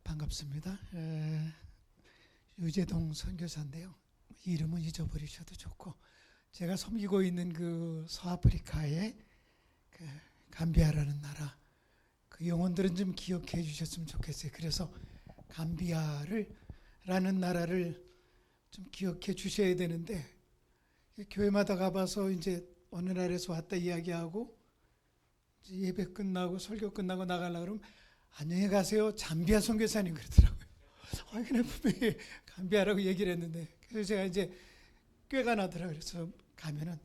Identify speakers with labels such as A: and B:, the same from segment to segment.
A: 반갑습니다. 유재동 선교사인데요. 이름은 잊어버리셔도 좋고, 제가 섬기고 있는 그 서아프리카의 그 감비아라는 나라, 그 영혼들은 좀 기억해 주셨으면 좋겠어요. 그래서 감비아라는 나라를 좀 기억해 주셔야 되는데, 교회마다 가봐서 이제 어느 나라에서 왔다 이야기하고 이제 예배 끝나고 설교 끝나고 나가려고 그러면 안녕히 가세요 잠비아 선교사님 그러더라고요. 그냥 분명히 감비아라고 얘기를 했는데, 그래서 제가 이제 꾀가 나더라고요. 그래서 가면은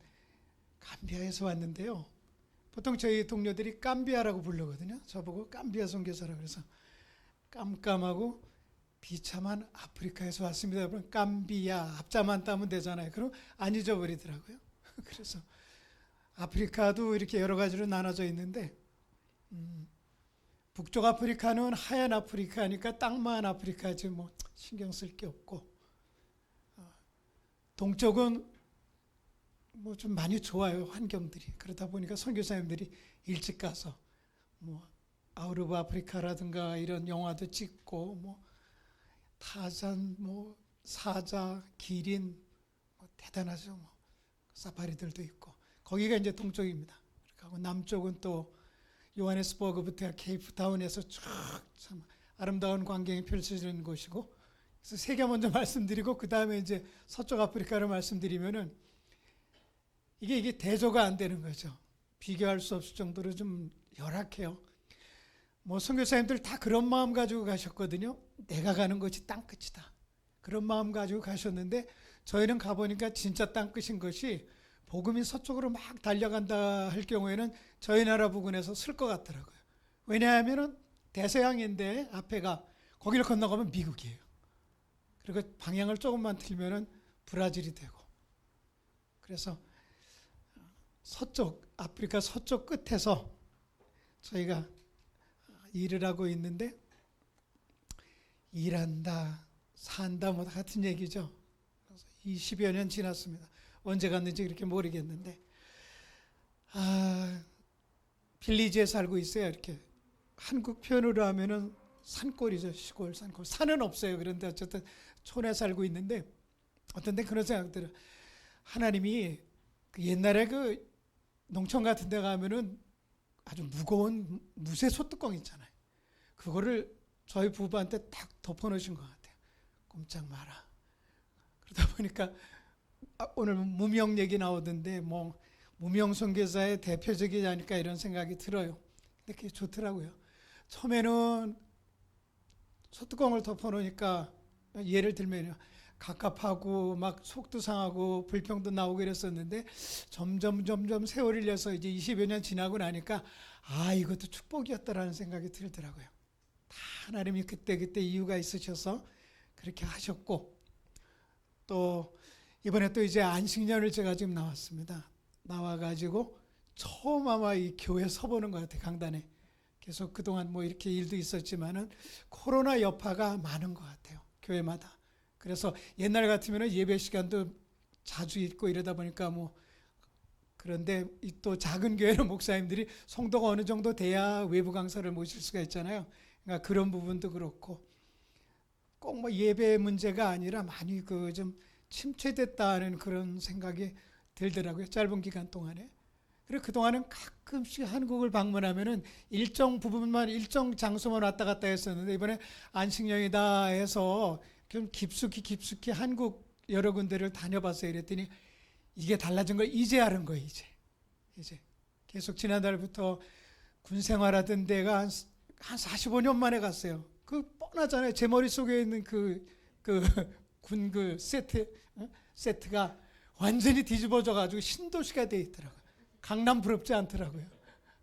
A: 감비아에서 왔는데요, 보통 저희 동료들이 깜비아라고 부르거든요. 저보고 깜비아 선교사라고. 그래서 깜깜하고 비참한 아프리카에서 왔습니다. 그럼 깜비아 앞자만 따면 되잖아요. 그럼 안 잊어버리더라고요. 그래서 아프리카도 이렇게 여러 가지로 나눠져 있는데, 북쪽 아프리카는 하얀 아프리카니까 땅만 아프리카지 뭐 신경 쓸 게 없고, 동쪽은 뭐 좀 많이 좋아요, 환경들이. 그러다 보니까 선교사님들이 일찍 가서 뭐 아웃 오브 아프리카라든가 이런 영화도 찍고, 뭐 타잔, 뭐 사자, 기린, 뭐 대단하죠. 뭐 사파리들도 있고. 거기가 이제 동쪽입니다. 그리고 남쪽은 또 요하네스버그부터 케이프타운에서 쭉 참 아름다운 광경이 펼쳐지는 곳이고, 그래서 세계 먼저 말씀드리고 그 다음에 이제 서쪽 아프리카를 말씀드리면은 이게 대조가 안 되는 거죠. 비교할 수 없을 정도로 좀 열악해요. 뭐 선교사님들 다 그런 마음 가지고 가셨거든요. 내가 가는 것이 땅끝이다, 그런 마음 가지고 가셨는데, 저희는 가보니까 진짜 땅끝인 것이, 복음이 서쪽으로 막 달려간다 할 경우에는 저희 나라 부근에서 쓸 것 같더라고요. 왜냐하면 대서양인데 앞에가, 거기를 건너가면 미국이에요. 그리고 방향을 조금만 틀면은 브라질이 되고. 그래서 서쪽, 아프리카 서쪽 끝에서 저희가 일을 하고 있는데, 일한다, 산다 뭐 같은 얘기죠. 20여 년 지났습니다. 언제 갔는지 그렇게 모르겠는데, 빌리지에 살고 있어요. 이렇게 한국 표현으로 하면은 산골이죠. 시골 산골. 산은 없어요. 그런데 어쨌든 촌에 살고 있는데, 어떤 데 그런 생각 들어요. 하나님이 그 옛날에 그 농촌 같은 데 가면은 아주 무거운 무쇠 소뚜껑 있잖아요. 그거를 저희 부부한테 딱 덮어놓으신 것 같아요. 꼼짝 마라. 그러다 보니까 오늘 무명 얘기 나오던데, 뭐 무명 선교사의 대표적이지 않을까 이런 생각이 들어요. 근데 그게 좋더라고요. 처음에는 소뚜껑을 덮어놓으니까, 예를 들면요, 갑갑하고 막 속도 상하고 불평도 나오고 이랬었는데, 점점 세월이 흘려서 이제 20여 년 지나고 나니까 이것도 축복이었다라는 생각이 들더라고요. 다 하나님이 그때 이유가 있으셔서 그렇게 하셨고, 또 이번에 또 이제 안식년을 제가 지금 나왔습니다. 나와가지고 처음 아마 이 교회 서보는 것 같아요. 강단에. 계속 그동안 뭐 이렇게 일도 있었지만은 코로나 여파가 많은 것 같아요, 교회마다. 그래서 옛날 같으면 예배 시간도 자주 있고 이러다 보니까 뭐, 그런데 또 작은 교회는 목사님들이 성도가 어느 정도 돼야 외부 강사를 모실 수가 있잖아요. 그러니까 그런 부분도 그렇고, 꼭 뭐 예배 문제가 아니라 많이 그 좀 침체됐다는 그런 생각이 들더라고요, 짧은 기간 동안에. 그리고 그동안은 가끔씩 한국을 방문하면은 일정 부분만, 일정 장소만 왔다 갔다 했었는데, 이번에 안식년이다 해서 좀 깊숙이 한국 여러 군데를 다녀봤어요. 이랬더니 이게 달라진 걸 이제 아는 거예요. 이제 계속 지난달부터 군 생활하던 데가 한 45년 만에 갔어요. 그 뻔하잖아요. 제 머릿속에 있는 군 세트가 완전히 뒤집어져 가지고 신도시가 돼 있더라고요. 강남 부럽지 않더라고요.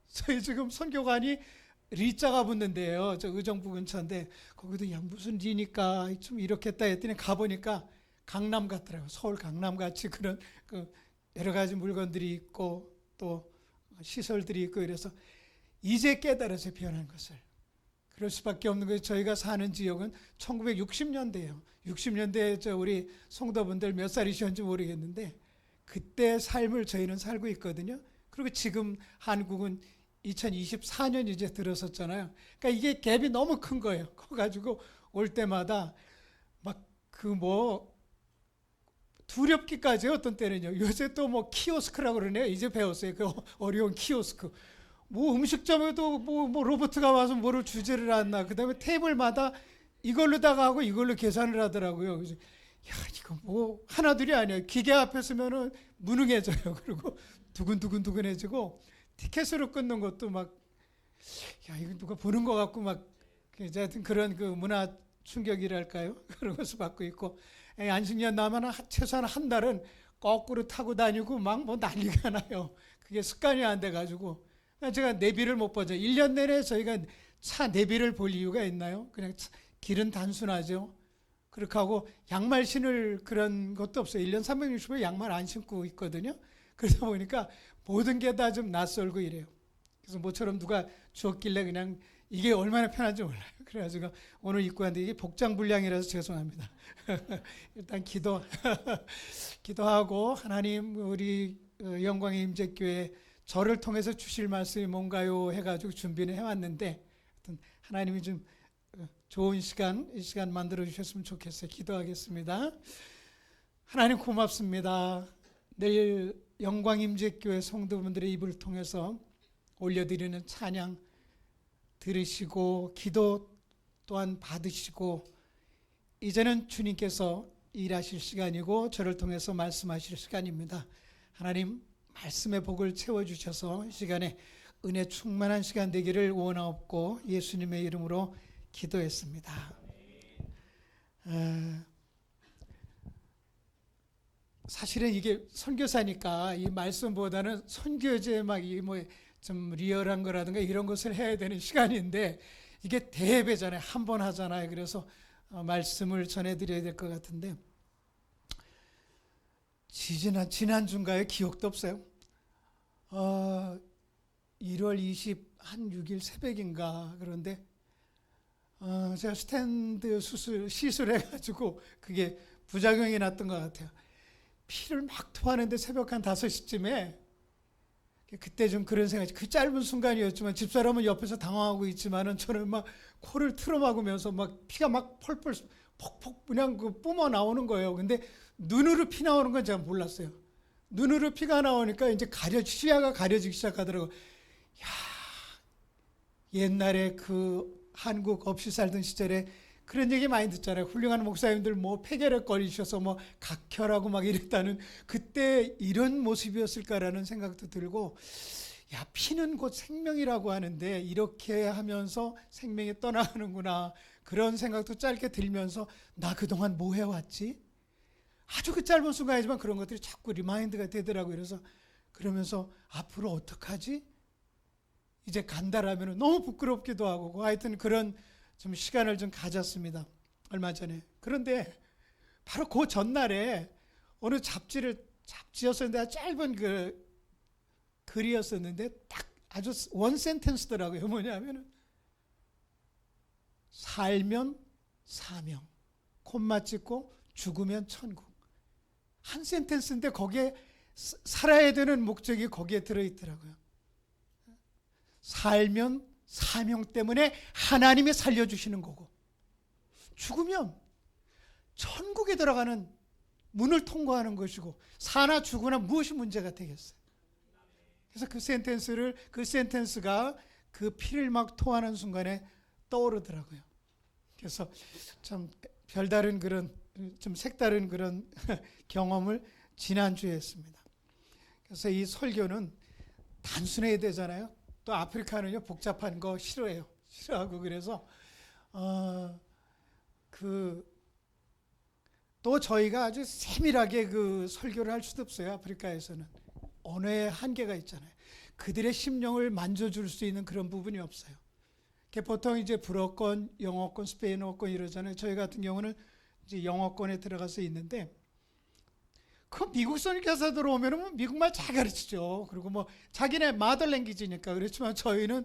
A: 저희 지금 선교관이 리자가 붙는데요, 저 의정부 근처인데, 거기도 야 무슨 리니까 좀 이렇겠다 했더니 가보니까 강남 같더라고요. 서울 강남 같이 그런 그 여러 가지 물건들이 있고 또 시설들이 있고, 이래서 이제 깨달아서 변한 것을. 그럴 수밖에 없는 거예요. 저희가 사는 지역은 1960년대예요. 60년대에 저 우리 성도분들 몇 살이셨는지 모르겠는데, 그때 삶을 저희는 살고 있거든요. 그리고 지금 한국은 2024년 이제 들어섰잖아요. 그러니까 이게 갭이 너무 큰 거예요. 커가지고 올 때마다 막 그 뭐 두렵기까지 어떤 때는요. 요새 또 뭐 키오스크라고 그러네요. 이제 배웠어요. 그 어려운 키오스크. 뭐 음식점에도 뭐 로봇가 와서 뭐를 주지를 않나. 그다음에 테이블마다 이걸로다가 하고 이걸로 계산을 하더라고요. 그래서 야 이거 뭐 하나둘이 아니에요. 기계 앞에 서면은 무능해져요. 그리고 두근두근두근해지고 티켓으로 끊는 것도 막 야 이거 누가 보는 것 같고 막 하여튼 그런 그 문화 충격이랄까요? 그런 것을 받고 있고 안식년 나면 최소한 한 달은 거꾸로 타고 다니고 막 뭐 난리가 나요. 그게 습관이 안 돼가지고 제가 내비를 못 보죠. 1년 내내 저희가 차 내비를 볼 이유가 있나요? 그냥 길은 단순하죠. 그렇게 하고 양말 신을 그런 것도 없어요. 1년 365일 양말 안 신고 있거든요. 그러다 보니까 모든 게 다 좀 낯설고 이래요. 그래서 모처럼 누가 주었길래 그냥 이게 얼마나 편한지 몰라요. 그래가지고 오늘 입고 왔는데 이게 복장불량이라서 죄송합니다. 일단 기도하고 하나님 우리 영광의 임재교회 저를 통해서 주실 말씀이 뭔가요 해가지고 준비를 해왔는데 하나님이 좀 좋은 이 시간 만들어 주셨으면 좋겠어요. 기도하겠습니다. 하나님 고맙습니다. 내일 영광임재교회 성도분들의 입을 통해서 올려드리는 찬양 들으시고 기도 또한 받으시고 이제는 주님께서 일하실 시간이고 저를 통해서 말씀하실 시간입니다. 하나님 말씀의 복을 채워주셔서 이 시간에 은혜 충만한 시간 되기를 원하옵고 예수님의 이름으로 기도했습니다. 사실은 이게 선교사니까 이 말씀보다는 선교제 막 이 뭐 좀 리얼한 거라든가 이런 것을 해야 되는 시간인데 이게 대예배잖아요. 한 번 하잖아요. 그래서 말씀을 전해드려야 될 것 같은데 지난주인가요? 기억도 없어요. 1월 26일 새벽인가 그런데 제가 스탠드 시술해가지고 그게 부작용이 났던 것 같아요. 피를 막 토하는데 새벽 한 5시쯤에 그때 좀 그런 생각이 그 짧은 순간이었지만 집사람은 옆에서 당황하고 있지만은 저는 막 코를 틀어막으면서 막 피가 막 펄펄 폭폭 그냥 그 뿜어 나오는 거예요. 근데 눈으로 피 나오는 건 제가 몰랐어요. 눈으로 피가 나오니까 이제 시야가 가려지기 시작하더라고요. 야, 옛날에 그 한국 없이 살던 시절에 그런 얘기 많이 듣잖아요. 훌륭한 목사님들 뭐 폐결핵 걸리셔서 뭐 각혈하고 막 이랬다는 그때 이런 모습이었을까라는 생각도 들고 야 피는 곧 생명이라고 하는데 이렇게 하면서 생명이 떠나가는구나 그런 생각도 짧게 들면서 나 그동안 뭐 해왔지? 아주 그 짧은 순간이지만 그런 것들이 자꾸 리마인드가 되더라고요. 그래서 그러면서 앞으로 어떡하지? 이제 간다라면 너무 부끄럽기도 하고 하여튼 그런 좀 시간을 좀 가졌습니다. 얼마 전에. 그런데 바로 그 전날에 어느 잡지였었는데 짧은 그 글이었었는데 딱 아주 원 센텐스더라고요. 뭐냐면은 살면 사명, 콤마 찍고 죽으면 천국. 한 센텐스인데 거기에 살아야 되는 목적이 거기에 들어있더라고요. 살면 사명 때문에 하나님이 살려주시는 거고 죽으면 천국에 들어가는 문을 통과하는 것이고 사나 죽으나 무엇이 문제가 되겠어요. 그래서 그 센텐스가 그 피를 막 토하는 순간에 떠오르더라고요. 그래서 참 별다른 그런 좀 색다른 그런 경험을 지난주에 했습니다. 그래서 이 설교는 단순해야 되잖아요. 또 아프리카는요 복잡한 거 싫어하고 그래서 또 저희가 아주 세밀하게 그 설교를 할 수도 없어요. 아프리카에서는 언어의 한계가 있잖아요. 그들의 심령을 만져줄 수 있는 그런 부분이 없어요. 보통 이제 불어권, 영어권, 스페인어권 이러잖아요. 저희 같은 경우는 이제 영어권에 들어가서 있는데 그 미국 선교사 들어오면은 미국말 잘 가르치죠. 그리고 뭐 자기네 마더랭귀지니까 그렇지만 저희는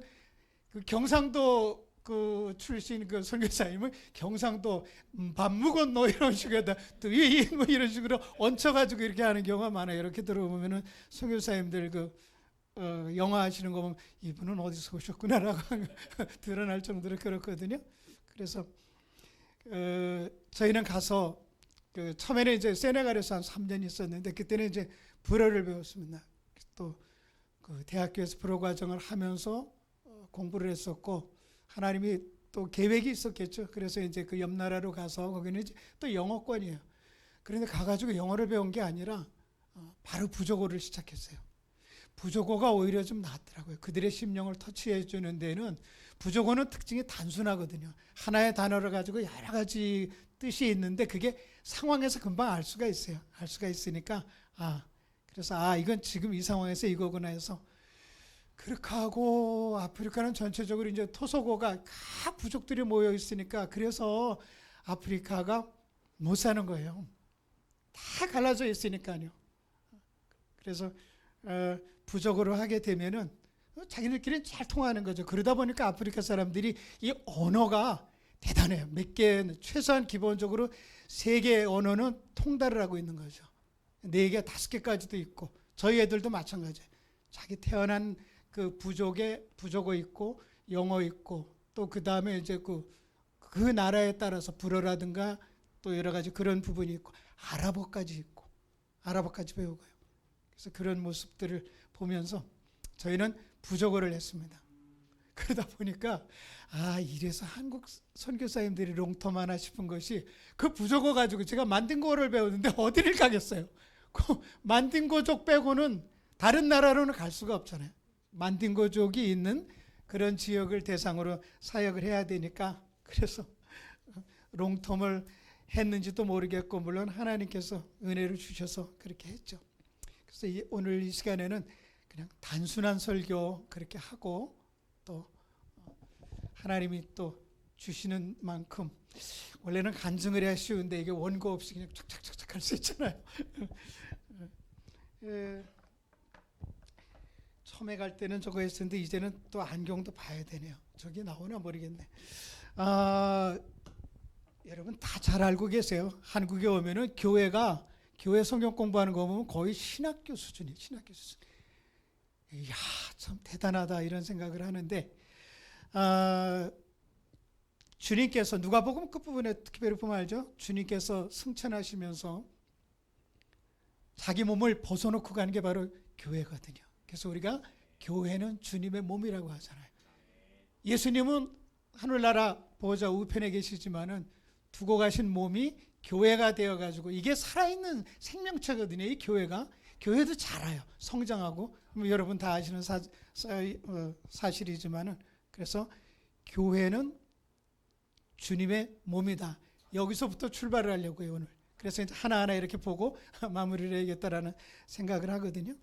A: 그 경상도 그 출신 그 선교사님은 경상도 밥 묵었노 이런 식으로 뭐 이런 식으로 얹혀가지고 이렇게 하는 경우가 많아요. 이렇게 들어보면은 선교사님들 그 영화 하시는 거 보면 이분은 어디서 오셨구나라고 드러날 정도로 그렇거든요. 그래서 저희는 가서 처음에는 이제 세네갈에서 한 3년 있었는데 그때는 이제 불어를 배웠습니다. 또 그 대학교에서 불어 과정을 하면서 공부를 했었고 하나님이 또 계획이 있었겠죠. 그래서 이제 그 옆 나라로 가서 거기는 이제 또 영어권이에요. 그런데 가가지고 영어를 배운 게 아니라 바로 부족어를 시작했어요. 부족어가 오히려 좀 낫더라고요. 그들의 심령을 터치해 주는 데는 부족어는 특징이 단순하거든요. 하나의 단어를 가지고 여러 가지 뜻이 있는데 그게 상황에서 금방 알 수가 있어요. 알 수가 있으니까 그래서 이건 지금 이 상황에서 이거구나 해서 그렇게 하고 아프리카는 전체적으로 이제 토속어가 다 부족들이 모여 있으니까 그래서 아프리카가 못 사는 거예요. 다 갈라져 있으니까요. 그래서 부족으로 하게 되면은 자기들끼리 잘 통하는 거죠. 그러다 보니까 아프리카 사람들이 이 언어가 대단해요. 몇 개, 최소한 기본적으로 3개의 언어는 통달을 하고 있는 거죠. 4개, 5개까지도 있고 저희 애들도 마찬가지예요. 자기 태어난 그 부족에 부족어 있고 영어 있고 또 그 다음에 이제 그 나라에 따라서 불어라든가 또 여러 가지 그런 부분이 있고 아랍어까지 있고 아랍어까지 배우고요. 그래서 그런 모습들을 보면서 저희는 부족어를 했습니다. 그러다 보니까 이래서 한국 선교사님들이 롱텀 하나 싶은 것이 그 부족어 가지고 제가 만딩고를 배우는데 어디를 가겠어요. 그 만딩고족 빼고는 다른 나라로는 갈 수가 없잖아요. 만딩고족이 있는 그런 지역을 대상으로 사역을 해야 되니까 그래서 롱텀을 했는지도 모르겠고 물론 하나님께서 은혜를 주셔서 그렇게 했죠. 그래서 오늘 이 시간에는 그냥 단순한 설교 그렇게 하고 또 하나님이 또 주시는 만큼 원래는 간증을 해야 쉬운데 이게 원고 없이 그냥 착착착착 할 수 있잖아요. 처음에 갈 때는 저거 했었는데 이제는 또 안경도 봐야 되네요. 저기 나오나 모르겠네. 여러분 다 잘 알고 계세요. 한국에 오면은 교회 성경 공부하는 거 보면 거의 신학교 수준이에요. 신학교 수준. 이야 참 대단하다 이런 생각을 하는데 주님께서 누가복음 끝부분에 특별히 보면 알죠. 주님께서 승천하시면서 자기 몸을 벗어놓고 가는 게 바로 교회거든요. 그래서 우리가 교회는 주님의 몸이라고 하잖아요. 예수님은 하늘나라 보호자 우편에 계시지만은 두고 가신 몸이 교회가 되어가지고 이게 살아있는 생명체거든요. 이 교회도 자라요. 성장하고 여러분 다 아시는 사실이지만은 그래서 교회는 주님의 몸이다. 여기서부터 출발을 하려고요 오늘. 그래서 이제 하나하나 이렇게 보고 마무리를 해야겠다라는 생각을 하거든요.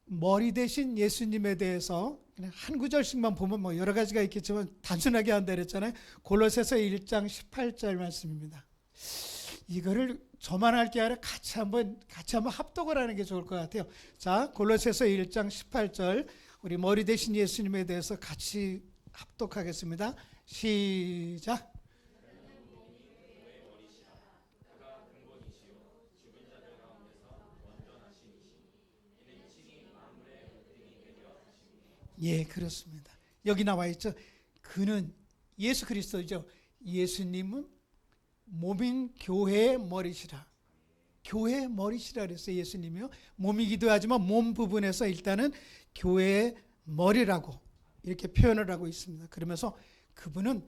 A: 머리 대신 예수님에 대해서 그냥 한 구절씩만 보면 뭐 여러 가지가 있겠지만 단순하게 한다 그랬잖아요. 골로새서 1장 18절 말씀입니다. 이거를 저만 할 게 아니라 같이 한번 합독을 하는 게 좋을 것 같아요. 자, 골로새서 1장 18절 우리 머리 대신 예수님에 대해서 같이 합독하겠습니다. 시작. 예, 그렇습니다. 여기 나와 있죠. 그는 예수 그리스도죠. 예수님은 몸인 교회의 머리시라. 교회의 머리시라 그랬어요. 예수님이요. 몸이기도 하지만 몸 부분에서 일단은 교회의 머리라고 이렇게 표현을 하고 있습니다. 그러면서 그분은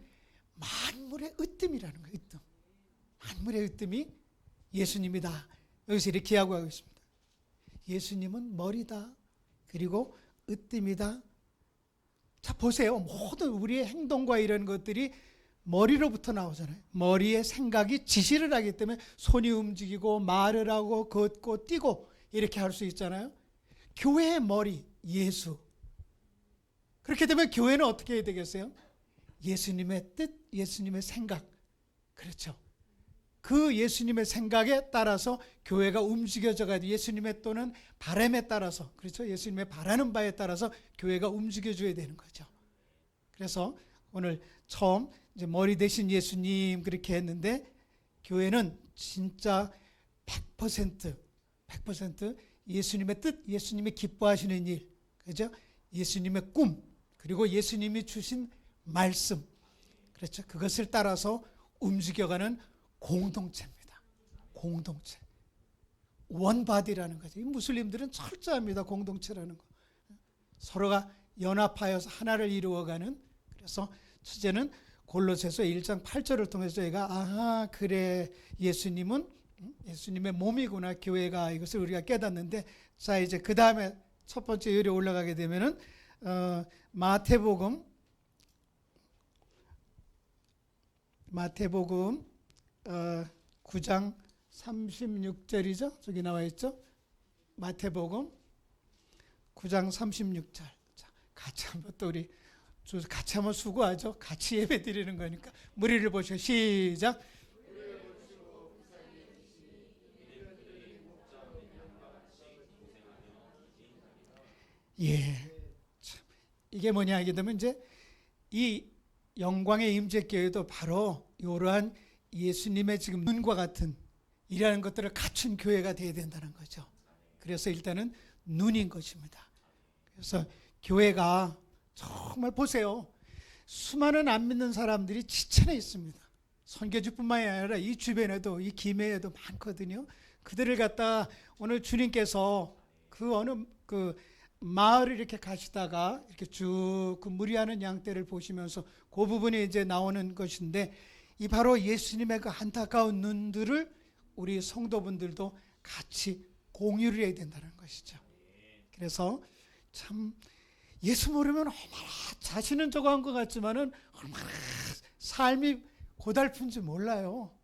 A: 만물의 으뜸이라는 거예요. 으뜸. 만물의 으뜸이 예수님이다. 여기서 이렇게 하고 있습니다. 예수님은 머리다. 그리고 으뜸이다. 자, 보세요. 모든 우리의 행동과 이런 것들이 머리로부터 나오잖아요. 머리의 생각이 지시를 하기 때문에 손이 움직이고 말을 하고 걷고 뛰고 이렇게 할 수 있잖아요. 교회의 머리, 예수. 그렇게 되면 교회는 어떻게 해야 되겠어요? 예수님의 뜻, 예수님의 생각. 그렇죠. 그 예수님의 생각에 따라서 교회가 움직여져 가지고 예수님의 또는 바람에 따라서 그렇죠. 예수님의 바라는 바에 따라서 교회가 움직여줘야 되는 거죠. 그래서 오늘 처음 이제 머리 대신 예수님 그렇게 했는데 교회는 진짜 100% 예수님의 뜻, 예수님이 기뻐하시는 일, 그죠? 예수님의 꿈, 그리고 예수님이 주신 말씀, 그렇죠? 그것을 따라서 움직여가는 공동체입니다. 공동체. 원바디라는 거죠. 이 무슬림들은 철저합니다. 공동체라는 거. 서로가 연합하여서 하나를 이루어가는. 그래서 첫째는 골로새서 1장 8절을 통해서 저희가 그래 예수님은 예수님의 몸이구나 교회가, 이것을 우리가 깨닫는데, 자 이제 그 다음에 첫 번째 요리 올라가게 되면은 마태복음 9장 36절이죠. 저기 나와 있죠. 마태복음 9장 36절. 자, 같이 한번 또 우리 같이 한번 수고하죠. 같이 예배 드리는 거니까 무리를 보시고 시작. 예. 참, 이게 뭐냐 하게 되면 이제 이 영광의 임재교회도 바로 이러한 예수님의 지금 눈과 같은 이라는 것들을 갖춘 교회가 되어야 된다는 거죠. 그래서 일단은 눈인 것입니다. 그래서 교회가 정말 보세요. 수많은 안 믿는 사람들이 지천에 있습니다. 선교지뿐만이 아니라 이 주변에도, 이 김해에도 많거든요. 그들을 갖다 오늘 주님께서 그 어느 그 마을을 이렇게 가시다가 이렇게 쭉 그 무리하는 양떼를 보시면서 그 부분이 이제 나오는 것인데, 이 바로 예수님의 그 안타까운 눈들을 우리 성도분들도 같이 공유를 해야 된다는 것이죠. 그래서 참 예수 모르면 얼마나 자신은 저거 한 것 같지만은 얼마나 삶이 고달픈지 몰라요.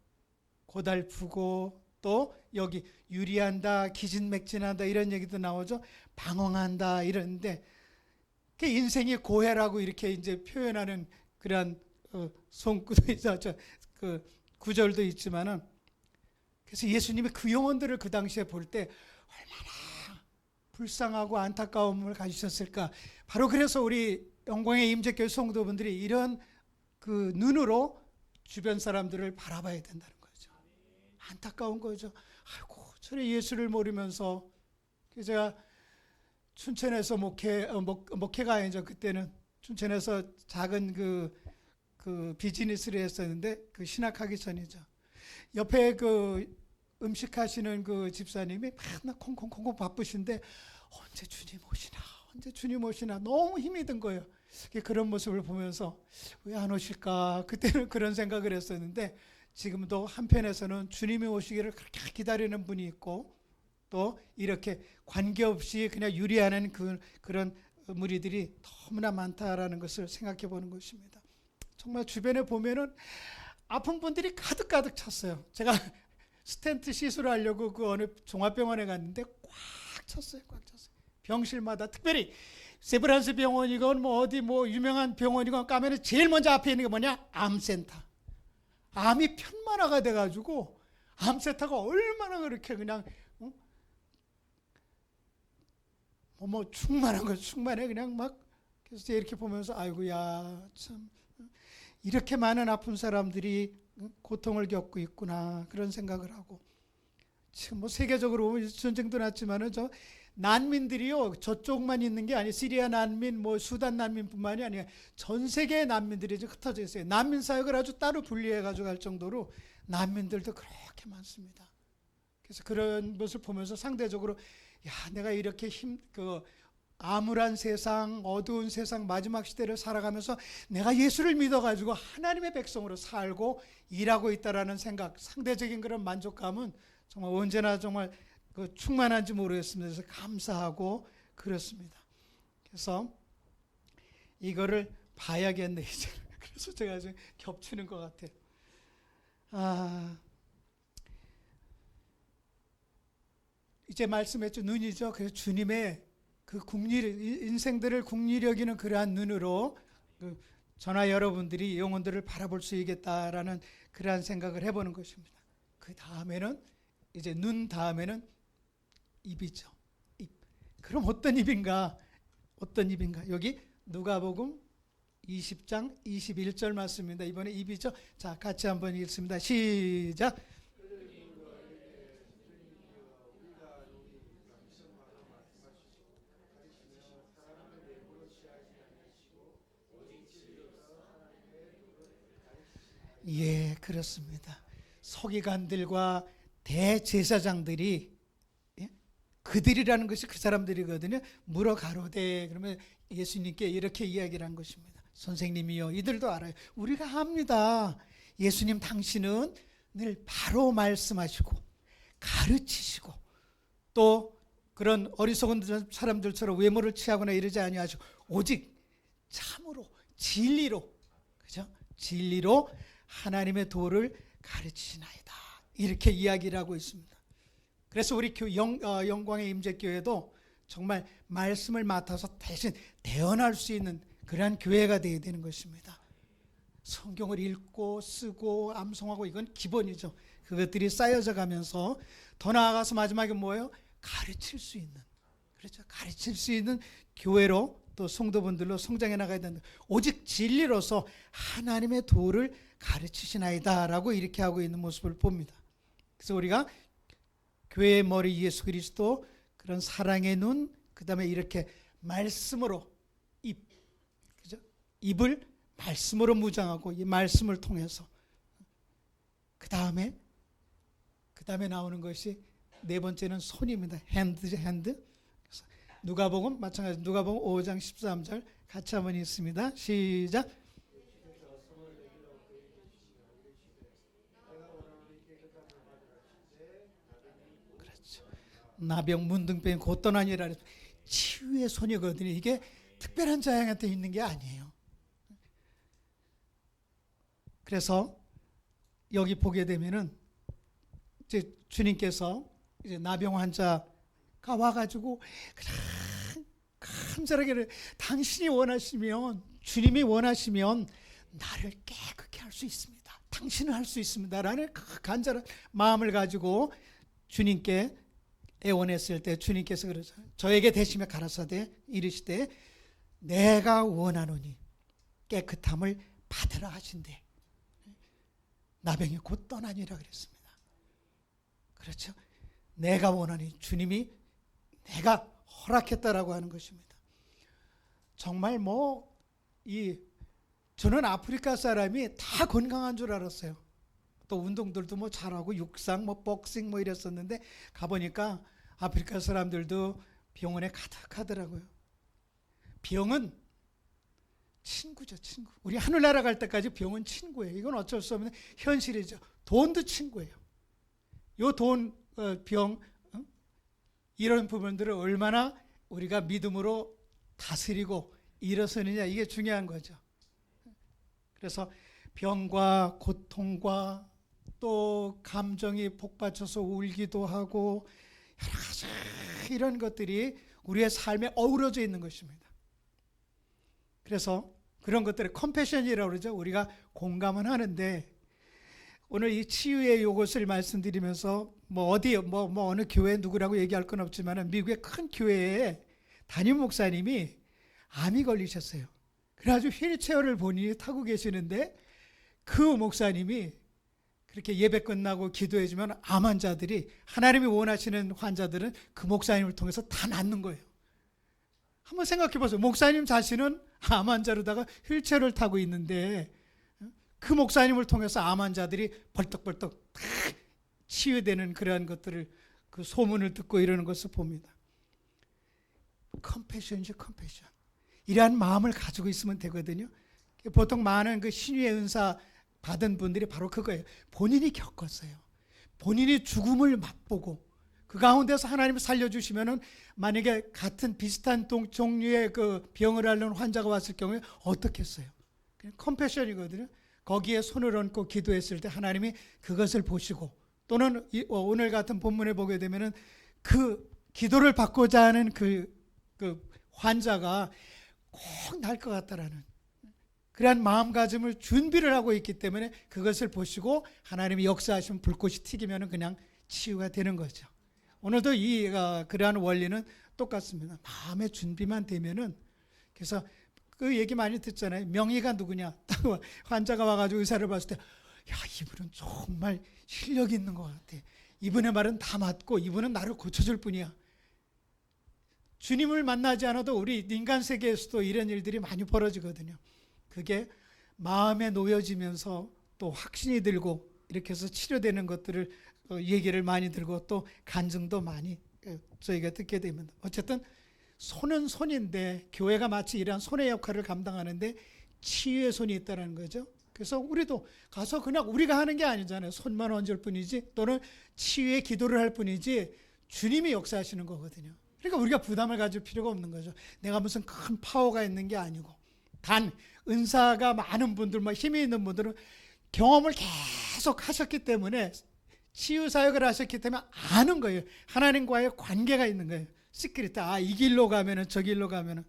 A: 고달프고 또 여기 유리한다, 기진맥진한다 이런 얘기도 나오죠. 방황한다 이러는데 그 인생이 고해라고 이렇게 이제 표현하는 그러한 송구도 있죠. 그 구절도 있지만은, 그래서 예수님이 그 영혼들을 그 당시에 볼 때 얼마나 불쌍하고 안타까움을 가지셨을까. 바로 그래서 우리 영광의 임재교회 성도분들이 이런 그 눈으로 주변 사람들을 바라봐야 된다는 거죠. 안타까운 거죠. 아이고, 저래 예수를 모르면서. 제가 춘천에서 목회가 아니죠. 그때는 춘천에서 작은 그 비즈니스를 했었는데, 그 신학하기 전이죠. 옆에 그 음식하시는 그 집사님이 맨날 콩콩콩콩 바쁘신데 언제 주님 오시나, 언제 주님 오시나 너무 힘이 든 거예요. 그런 모습을 보면서 왜 안 오실까, 그때는 그런 생각을 했었는데, 지금도 한편에서는 주님이 오시기를 그렇게 기다리는 분이 있고, 또 이렇게 관계없이 그냥 유리하는 그런 무리들이 너무나 많다라는 것을 생각해 보는 것입니다. 정말 주변에 보면은 아픈 분들이 가득가득 찼어요. 제가 스텐트 시술하려고 그 어느 종합병원에 갔는데 꽉 찼어요. 꽉 찼어요. 병실마다, 특별히 세브란스 병원이건 뭐 어디 뭐 유명한 병원이건 가면은 제일 먼저 앞에 있는 게 뭐냐? 암센터. 암이 편만화가 돼가지고 암센터가 얼마나 그렇게 그냥 뭐 충만한 거 충만해 그냥 막. 그래서 이렇게 보면서 아이고야 참 이렇게 많은 아픈 사람들이 고통을 겪고 있구나, 그런 생각을 하고. 지금 뭐 세계적으로 전쟁도 났지만은 저 난민들이요, 저쪽만 있는 게 아니에요. 시리아 난민, 뭐 수단 난민뿐만이 아니라 전 세계의 난민들이 이제 흩어져 있어요. 난민 사역을 아주 따로 분리해 가지고 할 정도로 난민들도 그렇게 많습니다. 그래서 그런 것을 보면서 상대적으로 내가 이렇게 암울한 세상, 어두운 세상, 마지막 시대를 살아가면서 내가 예수를 믿어가지고 하나님의 백성으로 살고 일하고 있다라는 생각, 상대적인 그런 만족감은 정말 언제나 정말 충만한지 모르겠습니다. 그래서 감사하고 그렇습니다. 그래서 이거를 봐야겠네 이제. 그래서 제가 지금 겹치는 것 같아요. 이제 말씀했죠. 눈이죠. 그래서 주님의 그 인생들을 국리 여기는 그러한 눈으로 저나 여러분들이 영혼들을 바라볼 수 있겠다라는 그러한 생각을 해보는 것입니다. 그 다음에는 이제 눈 다음에는 입이죠. 입. 그럼 어떤 입인가? 어떤 입인가? 여기 누가복음 20장 21절 말씀입니다. 이번에 입이죠. 자, 같이 한번 읽습니다. 시작. 예, 그렇습니다. 서기관들과 대제사장들이, 예? 그들이라는 것이 그 사람들이거든요. 물어 가로되, 그러면 예수님께 이렇게 이야기를 한 것입니다. 선생님이요, 이들도 알아요. 우리가 압니다. 예수님 당신은 늘 바로 말씀하시고 가르치시고 또 그런 어리석은 사람들처럼 외모를 취하거나 이러지 아니하시고 오직 참으로 진리로, 그죠? 진리로 하나님의 도를 가르치시나이다. 이렇게 이야기를 하고 있습니다. 그래서 우리 영광의 임재교회도 정말 말씀을 맡아서 대신 대언할 수 있는 그러한 교회가 되어야 되는 것입니다. 성경을 읽고 쓰고 암송하고 이건 기본이죠. 그것들이 쌓여져 가면서 더 나아가서 마지막에 뭐예요? 가르칠 수 있는, 그렇죠? 가르칠 수 있는 교회로 또 성도분들로 성장해 나가야 된다. 오직 진리로서 하나님의 도를 가르치시나이다 라고 이렇게 하고 있는 모습을 봅니다. 그래서 우리가 교회의 머리 예수 그리스도, 그런 사랑의 눈, 그 다음에 이렇게 말씀으로 그죠? 입을 말씀으로 무장하고 이 말씀을 통해서 그 다음에 나오는 것이 네 번째는 손입니다. 핸드. 누가복음 마찬가지, 누가복음 5장 13절 같이 한번 읽습니다. 시작. 그렇죠. 나병 문둥병 곧 떠나니라. 치유의 손이거든요. 이게 특별한 자양한테 있는 게 아니에요. 그래서 여기 보게 되면은 이제 주님께서 이제 나병 환자가 와가지고 그냥 간절하게 당신이 원하시면, 주님이 원하시면 나를 깨끗게 할 수 있습니다. 당신은 할 수 있습니다. 라는 간절한 마음을 가지고 주님께 애원했을 때 주님께서 그러죠. 저에게 대시며 가라사대 이르시되 내가 원하노니 깨끗함을 받으라 하신대. 나병이 곧 떠나니라 그랬습니다. 그렇죠? 내가 원하니, 주님이 내가 허락했다라고 하는 것입니다. 정말 저는 아프리카 사람이 다 건강한 줄 알았어요. 또 운동들도 잘하고 육상, 복싱 이랬었는데 가보니까 아프리카 사람들도 병원에 가득하더라고요. 병은 친구죠, 친구. 우리 하늘나라 갈 때까지 병은 친구예요. 이건 어쩔 수 없는 현실이죠. 돈도 친구예요. 요 돈, 병, 이런 부분들을 얼마나 우리가 믿음으로 다스리고 일어서느냐, 이게 중요한 거죠. 그래서 병과 고통과 또 감정이 복받쳐서 울기도 하고 여러 가지 이런 것들이 우리의 삶에 어우러져 있는 것입니다. 그래서 그런 것들을 컴패션이라고 그러죠. 우리가 공감은 하는데 오늘 이 치유의 요것을 말씀드리면서 어느 교회 누구라고 얘기할 건 없지만 미국의 큰 교회에 담임 목사님이 암이 걸리셨어요. 그래가지고 휠체어를 본인이 타고 계시는데 그 목사님이 그렇게 예배 끝나고 기도해주면 암 환자들이, 하나님이 원하시는 환자들은 그 목사님을 통해서 다 낫는 거예요. 한번 생각해 보세요. 목사님 자신은 암 환자로다가 휠체어를 타고 있는데 그 목사님을 통해서 암 환자들이 벌떡벌떡 치유되는 그러한 것들을, 그 소문을 듣고 이러는 것을 봅니다. 컴패션이죠, 컴패션. 이러한 마음을 가지고 있으면 되거든요. 보통 많은 그 신유의 은사 받은 분들이 바로 그거예요. 본인이 겪었어요. 본인이 죽음을 맛보고 그 가운데서 하나님이 살려주시면은 만약에 같은 비슷한 종류의 그 병을 앓는 환자가 왔을 경우에 어떻겠어요? 컴패션이거든요. 거기에 손을 얹고 기도했을 때 하나님이 그것을 보시고, 또는 오늘 같은 본문에 보게 되면은 그 기도를 받고자 하는 그 환자가 꼭 날 것 같다라는 그러한 마음가짐을 준비를 하고 있기 때문에 그것을 보시고 하나님이 역사하시면 불꽃이 튀기면 그냥 치유가 되는 거죠. 오늘도 그러한 원리는 똑같습니다. 마음의 준비만 되면은, 그래서 그 얘기 많이 듣잖아요. 명의가 누구냐? 환자가 와가지고 의사를 봤을 때, 야, 이분은 정말 실력이 있는 것 같아. 이분의 말은 다 맞고 이분은 나를 고쳐줄 뿐이야. 주님을 만나지 않아도 우리 인간 세계에서도 이런 일들이 많이 벌어지거든요. 그게 마음에 놓여지면서 또 확신이 들고 이렇게 해서 치료되는 것들을 얘기를 많이 들고 또 간증도 많이 저희가 듣게 됩니다. 어쨌든 손은 손인데 교회가 마치 이러한 손의 역할을 감당하는데 치유의 손이 있다는 거죠. 그래서 우리도 가서 그냥 우리가 하는 게 아니잖아요. 손만 얹을 뿐이지 또는 치유의 기도를 할 뿐이지 주님이 역사하시는 거거든요. 그러니까 우리가 부담을 가질 필요가 없는 거죠. 내가 무슨 큰 파워가 있는 게 아니고 단 은사가 많은 분들, 힘이 있는 분들은 경험을 계속 하셨기 때문에 치유 사역을 하셨기 때문에 아는 거예요. 하나님과의 관계가 있는 거예요. 시크릿. 이 길로 가면은 저 길로 가면은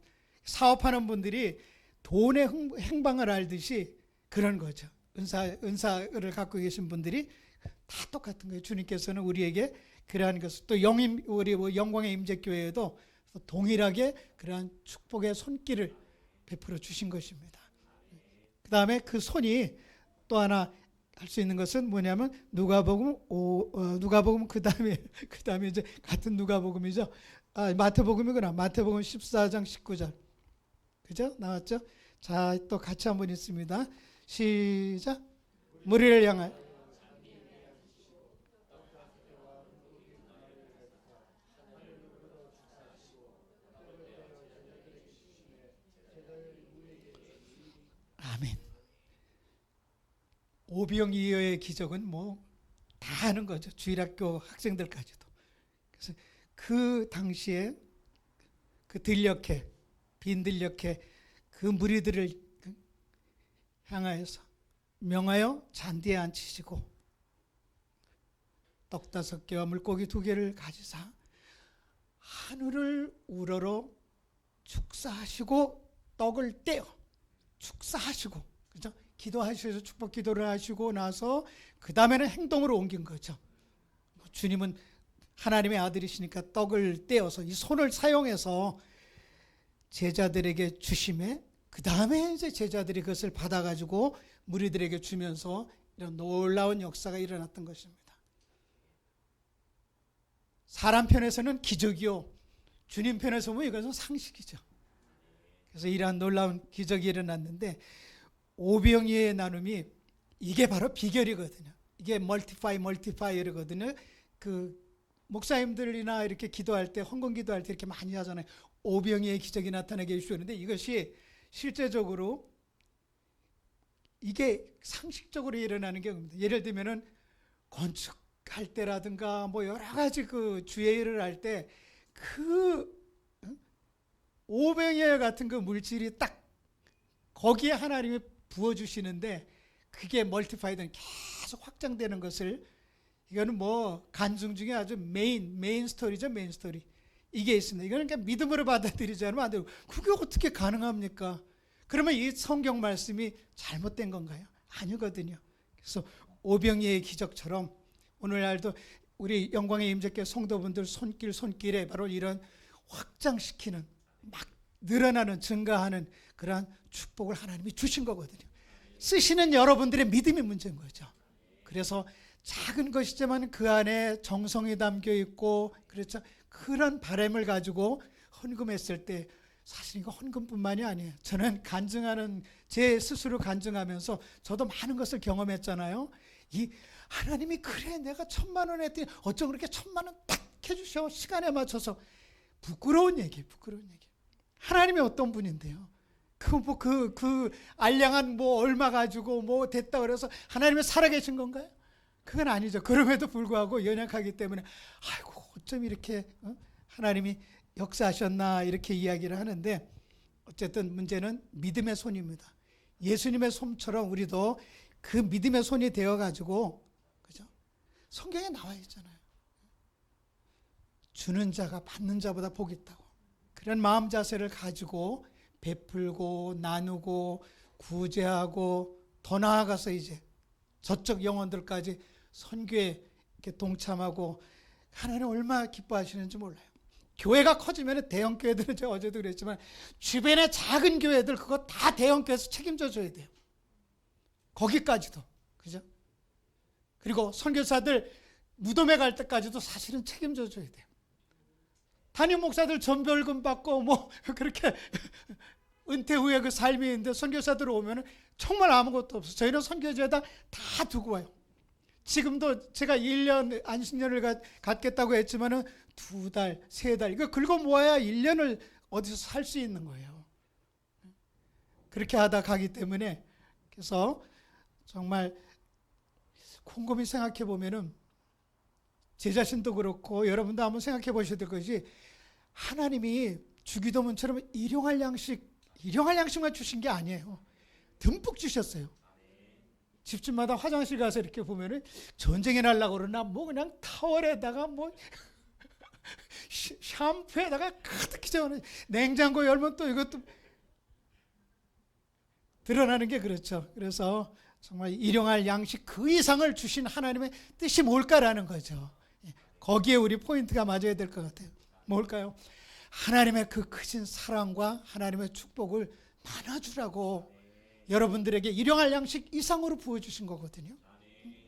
A: 사업하는 분들이 돈의 행방을 알듯이 그런 거죠. 은사를 갖고 계신 분들이 다 똑같은 거예요. 주님께서는 우리에게 그러한 것을 또 우리 영광의 임재교회에도 동일하게 그러한 축복의 손길을 베풀어 주신 것입니다. 그 다음에 그 손이 또 하나 할 수 있는 것은 뭐냐면 누가복음 그 다음에 이제 같은 누가복음이죠. 마태복음이구나. 마태복음 14장 19절. 그죠? 나왔죠? 자, 또 같이 한번 읽습니다. 시작. 무리를 향하여 아멘. 오병이어의 기적은 뭐 다 하는 거죠. 주일학교 학생들까지도. 그래서 그 당시에 그 들녘에 빈 들녘에 그 무리들을 향하여서 명하여 잔디에 앉히시고 떡 5개와 물고기 2개를 가지사 하늘을 우러러 축사하시고 떡을 떼어 축사하시고, 그죠? 기도하셔서 축복 기도를 하시고 나서 그 다음에는 행동으로 옮긴 거죠. 주님은 하나님의 아들이시니까 떡을 떼어서 이 손을 사용해서 제자들에게 주심에 그 다음에 이제 제자들이 그것을 받아가지고 무리들에게 주면서 이런 놀라운 역사가 일어났던 것입니다. 사람 편에서는 기적이요, 주님 편에서 보면 이것은 상식이죠. 그래서 이러한 놀라운 기적이 일어났는데 오병이어의 나눔이 이게 바로 비결이거든요. 이게 멀티파이어거든요. 그 목사님들이나 이렇게 기도할 때, 헌금 기도할 때 이렇게 많이 하잖아요. 오병이어의 기적이 나타나게 해주셨는데 이것이 실제적으로 이게 상식적으로 일어나는 경우입니다. 예를 들면은 건축할 때라든가 뭐 여러 가지 그 주의 일을 할 때 그 오병이어 같은 그 물질이 딱 거기에 하나님이 부어주시는데 그게 멀티파이드는 계속 확장되는 것을, 이거는 뭐 간증 중에 아주 메인 스토리죠. 메인 스토리. 이게 있습니다. 이거는 그냥 믿음으로 받아들이지 않으면 안 되고, 그게 어떻게 가능합니까? 그러면 이 성경 말씀이 잘못된 건가요? 아니거든요. 그래서 오병이어의 기적처럼 오늘날도 우리 영광의 임재교회 성도분들 손길에 바로 이런 확장시키는, 막 늘어나는, 증가하는 그러한 축복을 하나님이 주신 거거든요. 쓰시는 여러분들의 믿음이 문제인 거죠. 그래서 작은 것이지만 그 안에 정성이 담겨 있고, 그렇죠. 그런 바람을 가지고 헌금했을 때 사실 이거 헌금뿐만이 아니에요. 저는 제 스스로 간증하면서 저도 많은 것을 경험했잖아요. 이 하나님이 그래 내가 1,000,000원 했더니 어쩜 그렇게 1,000,000원 딱 해주셔, 시간에 맞춰서. 부끄러운 얘기. 하나님이 어떤 분인데요? 그 알량한 뭐 얼마 가지고 뭐 됐다 그래서 하나님이 살아계신 건가요? 그건 아니죠. 그럼에도 불구하고 연약하기 때문에 아이고 어쩜 이렇게 하나님이 역사하셨나 이렇게 이야기를 하는데, 어쨌든 문제는 믿음의 손입니다. 예수님의 손처럼 우리도 그 믿음의 손이 되어가지고, 그죠? 성경에 나와 있잖아요. 주는 자가 받는 자보다 복이 있다고. 그런 마음 자세를 가지고 베풀고 나누고 구제하고 더 나아가서 이제 저쪽 영혼들까지 선교에 이렇게 동참하고, 하나님 얼마나 기뻐하시는지 몰라요. 교회가 커지면 대형 교회들은 제가 어제도 그랬지만 주변의 작은 교회들 그거 다 대형 교회에서 책임져 줘야 돼요. 거기까지도. 그죠? 그리고 선교사들 무덤에 갈 때까지도 사실은 책임져 줘야 돼요. 담임 목사들 전별금 받고 뭐 그렇게 은퇴 후에 그 삶이 있는데 선교사들 오면 정말 아무것도 없어. 저희는 선교지에다 다 두고 와요. 지금도 제가 1년 안식년을 갖겠다고 했지만은 2달, 3달 이거 긁어 모아야 1년을 어디서 살 수 있는 거예요. 그렇게 하다 가기 때문에 그래서 정말 곰곰이 생각해 보면은 제 자신도 그렇고 여러분도 한번 생각해 보셔야 될 것이 하나님이 주기도문처럼 일용할 양식만 주신 게 아니에요. 듬뿍 주셨어요. 집집마다 화장실 가서 이렇게 보면은 전쟁에 날라고 그러나 뭐 그냥 타월에다가 뭐 샴푸에다가 가득히 재워놓은 냉장고 열면 또 이것도 드러나는 게 그렇죠. 그래서 정말 일용할 양식 그 이상을 주신 하나님의 뜻이 뭘까라는 거죠. 거기에 우리 포인트가 맞아야 될 것 같아요. 뭘까요? 하나님의 그 크신 사랑과 하나님의 축복을 나눠주라고 여러분들에게 일용할 양식 이상으로 부어주신 거거든요.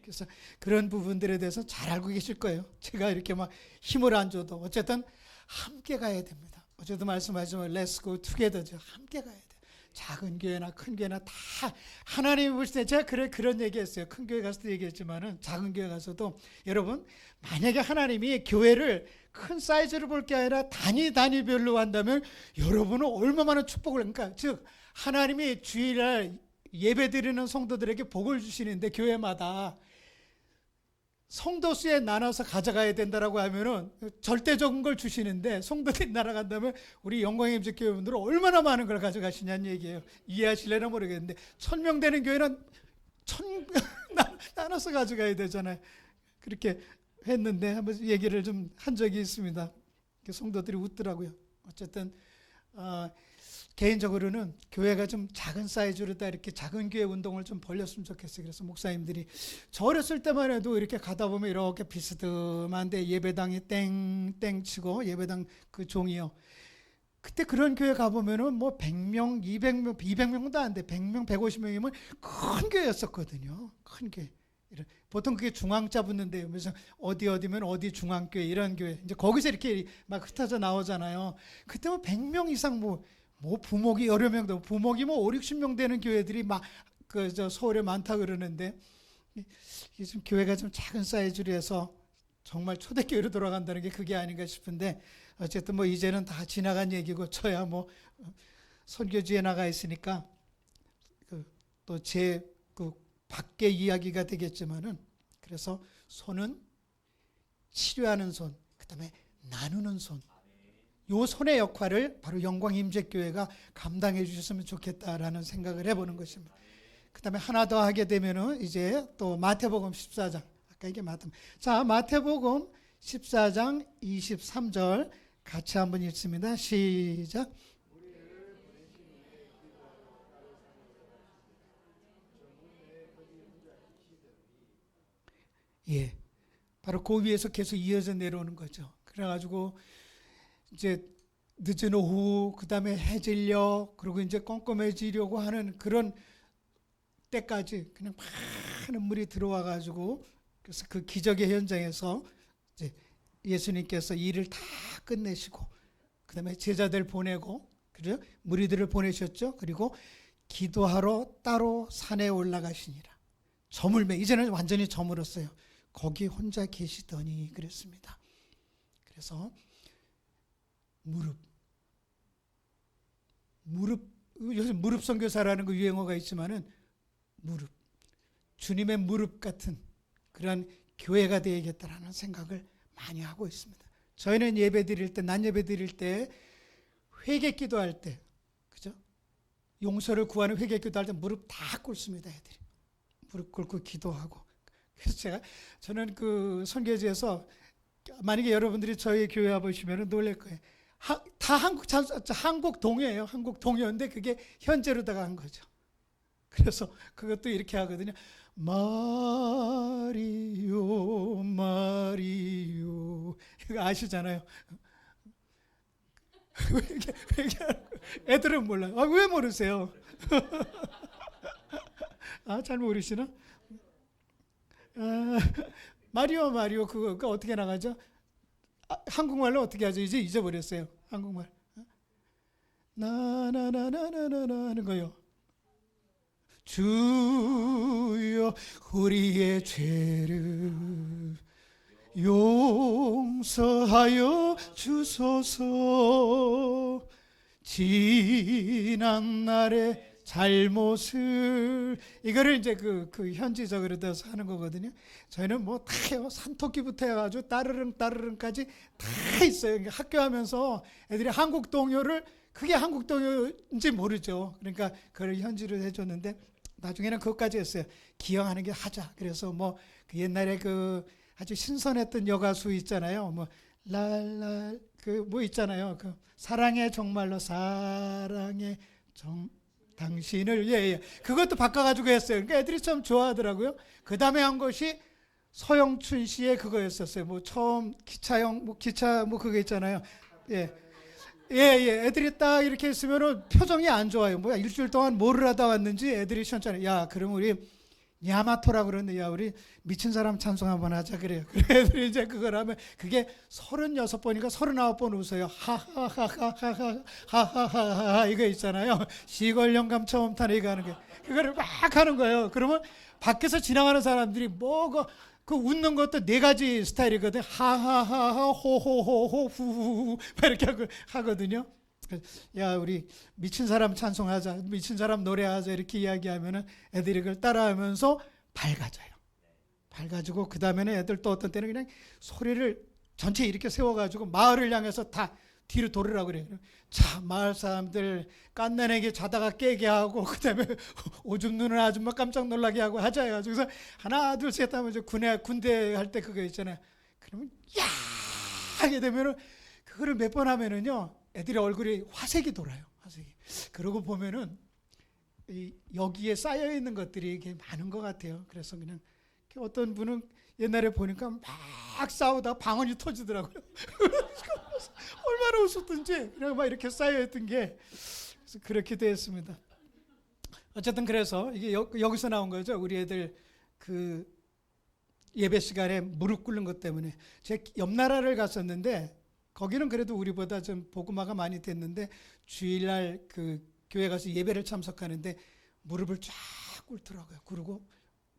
A: 그래서 그런 부분들에 대해서 잘 알고 계실 거예요. 제가 이렇게 막 힘을 안 줘도 어쨌든 함께 가야 됩니다. 어제도 말씀하셨지만 Let's go together죠. 함께 가야 돼요. 작은 교회나 큰 교회나 다 하나님이 보실 때 제가 그런 얘기했어요. 큰 교회 가서도 얘기했지만은 작은 교회 가서도 여러분 만약에 하나님이 교회를 큰 사이즈로 볼 게 아니라 단위별로 한다면 여러분은 얼마나 축복을 그러니까 즉 하나님이 주일날 예배드리는 성도들에게 복을 주시는데 교회마다 성도 수에 나눠서 가져가야 된다라고 하면은 절대적인 걸 주시는데 성도들이 날아간다면 우리 영광의 임재 교회분들은 얼마나 많은 걸 가져가시냐는 얘기예요. 이해하실려나 모르겠는데 1000명 되는 교회는 나눠서 가져가야 되잖아요. 그렇게 했는데 한번 얘기를 좀 한 적이 있습니다. 성도들이 웃더라고요. 어쨌든 개인적으로는 교회가 좀 작은 사이즈로 다 이렇게 작은 교회 운동을 좀 벌렸으면 좋겠어요. 그래서 목사님들이 저 어렸을 때만 해도 이렇게 가다 보면 이렇게 비스듬한데 예배당이 땡땡 치고 예배당 그 종이요. 그때 그런 교회 가보면은 뭐 100명, 200명도 안 돼. 100명, 150명이면 큰 교회였었거든요. 큰 교회. 보통 그게 중앙자 붙는데요. 그래서 어디면 어디 중앙교회 이런 교회. 이제 거기서 이렇게 막 흩어져 나오잖아요. 그때 뭐 100명 이상 뭐 부목이 여러 명도 부목이 뭐 5, 60명 되는 교회들이 막 서울에 많다 그러는데 좀 교회가 좀 작은 사이즈로 해서 정말 초대교회로 돌아간다는 게 그게 아닌가 싶은데 어쨌든 뭐 이제는 다 지나간 얘기고 저야 뭐 선교지에 나가 있으니까 또 제 밖의 이야기가 되겠지만은 그래서 손은 치료하는 손, 그다음에 나누는 손. 요 손의 역할을 바로 영광 임재교회가 감당해 주셨으면 좋겠다라는 생각을 해보는 것입니다. 그 다음에 하나 더 하게 되면은 이제 또 마태복음 14장. 아까 이게 마태복음 14장 23절 같이 한번 읽습니다. 시작. 예. 바로 그 위에서 계속 이어져 내려오는 거죠. 그래가지고 이제 늦은 오후 그다음에 해질려 그리고 이제 껌껌해지려고 하는 그런 때까지 그냥 많은 물이 들어와 가지고 그래서 그 기적의 현장에서 이제 예수님께서 일을 다 끝내시고 그다음에 제자들 보내고 그죠? 무리들을 보내셨죠. 그리고 기도하러 따로 산에 올라가시니라. 저물매 이제는 완전히 저물었어요. 거기 혼자 계시더니 그랬습니다. 그래서 요즘 무릎 선교사라는 그 유행어가 있지만은 주님의 무릎 같은 그런 교회가 되야겠다라는 생각을 많이 하고 있습니다. 저희는 예배 드릴 때, 난 예배 드릴 때 회개 기도할 때, 그죠? 용서를 구하는 회개 기도할 때 무릎 다 꿇습니다, 애들이. 무릎 꿇고 기도하고. 그래서 저는 그 선교지에서 만약에 여러분들이 저희 교회 와보시면 놀랄 거예요. 다 한국 동요예요. 한국 동요인데 그게 현재로다가 한 거죠. 그래서 그것도 이렇게 하거든요. 마리오 마리오 이거 아시잖아요. 애들은 몰라요. 왜 모르세요? 잘 모르시나? 마리오 그거 어떻게 나가죠? 한국말로 어떻게 하죠? 이제 잊어버렸어요. 한국말. 나나나나나나 하는 거요. 주여 우리의 죄를 용서하여 주소서. 지난 날의 잘못을, 이거를 이제 그 현지적으로 돼서 하는 거거든요. 저희는 뭐 다 해요. 산토끼부터 해가지고 따르릉까지 다 있어요. 그러니까 학교 하면서 애들이 한국 동요를, 그게 한국 동요인지 모르죠. 그러니까 그걸 현지로 해줬는데 나중에는 그것까지 했어요. 기억하는 게 하자. 그래서 뭐 그 옛날에 그 아주 신선했던 여가수 있잖아요. 뭐 랄랄 그 뭐 있잖아요. 그 사랑해 정말로 사랑해 당신을, 예. 그것도 바꿔가지고 했어요. 그러니까 애들이 참 좋아하더라고요. 그 다음에 한 것이 서영춘 씨의 그거였었어요. 뭐 처음 기차형 뭐 기차 뭐 그거 있잖아요. 예. 애들이 딱 이렇게 있으면은 표정이 안 좋아요. 뭐야, 일주일 동안 뭐를 하다 왔는지 애들이 시원찮아요. 야, 그럼 우리 야마토라고 그러는데, 야, 우리 미친 사람 찬송 한번 하자 그래요. 그래 애들이 이제 그걸 하면 그게 36번인가 39번 웃어요. 하하하하하하하하하 이거 있잖아요. 시골 영감 처음 타네 이거 하는 거. 그거를 막 하는 거예요. 그러면 밖에서 지나가는 사람들이 뭐가 그 웃는 것도 네 가지 스타일이거든. 하하하하 호호호호 후후후 이렇게 하거든요. 야, 우리 미친 사람 찬송하자, 미친 사람 노래하자 이렇게 이야기하면은 애들이 그걸 따라하면서 밝아져요. 밝아지고 그 다음에는 애들 또 어떤 때는 그냥 소리를 전체 이렇게 세워가지고 마을을 향해서 다 뒤로 돌으라고 그래요. 자, 마을 사람들 깐난애기 자다가 깨게 하고 그 다음에 오줌 누는 아줌마 깜짝 놀라게 하고 하자 해가지고 그래서 하나 둘 셋 하면 이제 군대 할 때 그거 있잖아요. 그러면 야 하게 되면은 그거를 몇 번 하면은요 애들의 얼굴이 화색이 돌아요. 화색이. 그러고 보면은 여기에 쌓여 있는 것들이 이게 많은 것 같아요. 그래서 그냥 어떤 분은 옛날에 보니까 막 싸우다 방언이 터지더라고요. 얼마나 웃었든지 그냥 막 이렇게 쌓여있던 게 그래서 그렇게 되었습니다. 어쨌든 그래서 이게 여기서 나온 거죠. 우리 애들 그 예배 시간에 무릎 꿇는 것 때문에. 제가 옆 나라를 갔었는데 거기는 그래도 우리보다 좀 복음화가 많이 됐는데 주일날 그 교회 가서 예배를 참석하는데 무릎을 쫙 꿇더라고요. 그리고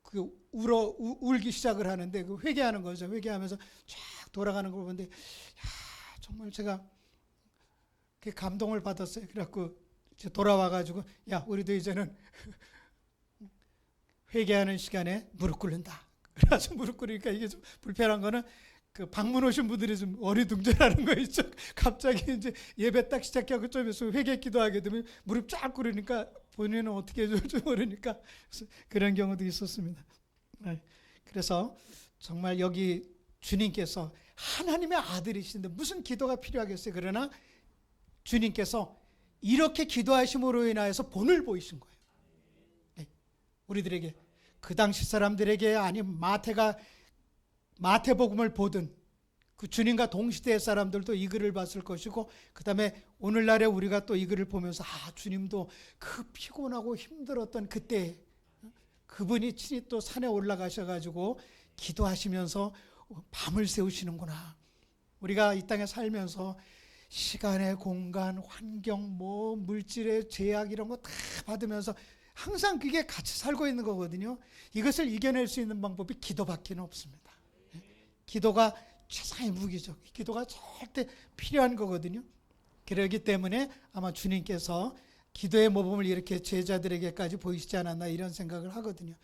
A: 그 울기 시작을 하는데 그 회개하는 거죠. 회개하면서 쫙 돌아가는 걸 보는데 야, 정말 제가 그 감동을 받았어요. 그래갖고 돌아와가지고 야, 우리도 이제는 회개하는 시간에 무릎 꿇는다. 그래서 무릎 꿇으니까 이게 좀 불편한 거는 그 방문 오신 분들이 좀 어리둥절하는 거 있죠. 갑자기 이제 예배 딱 시작하고 좀 있으면 회개 기도하게 되면 무릎 쫙 꿇으니까 본인은 어떻게 해야 될지 모르니까 그런 경우도 있었습니다. 그래서 정말 여기 주님께서 하나님의 아들이신데 무슨 기도가 필요하겠어요. 그러나 주님께서 이렇게 기도하심으로 인하여서 본을 보이신 거예요. 우리들에게, 그 당시 사람들에게, 아니면 마태복음을 보든 그 주님과 동시대의 사람들도 이 글을 봤을 것이고, 그 다음에 오늘날에 우리가 또 이 글을 보면서 주님도 그 피곤하고 힘들었던 그때 그분이 친히 또 산에 올라가셔가지고 기도하시면서 밤을 새우시는구나. 우리가 이 땅에 살면서 시간의 공간, 환경, 뭐 물질의 제약 이런 거 다 받으면서 항상 그게 같이 살고 있는 거거든요. 이것을 이겨낼 수 있는 방법이 기도밖에 없습니다. 기도가 최상의 무기죠. 기도가 절대 필요한 거거든요. 그렇기 때문에 아마 주님께서 기도의 모범을 이렇게 제자들에게까지 보이시지 않았나 이런 생각을 하거든요.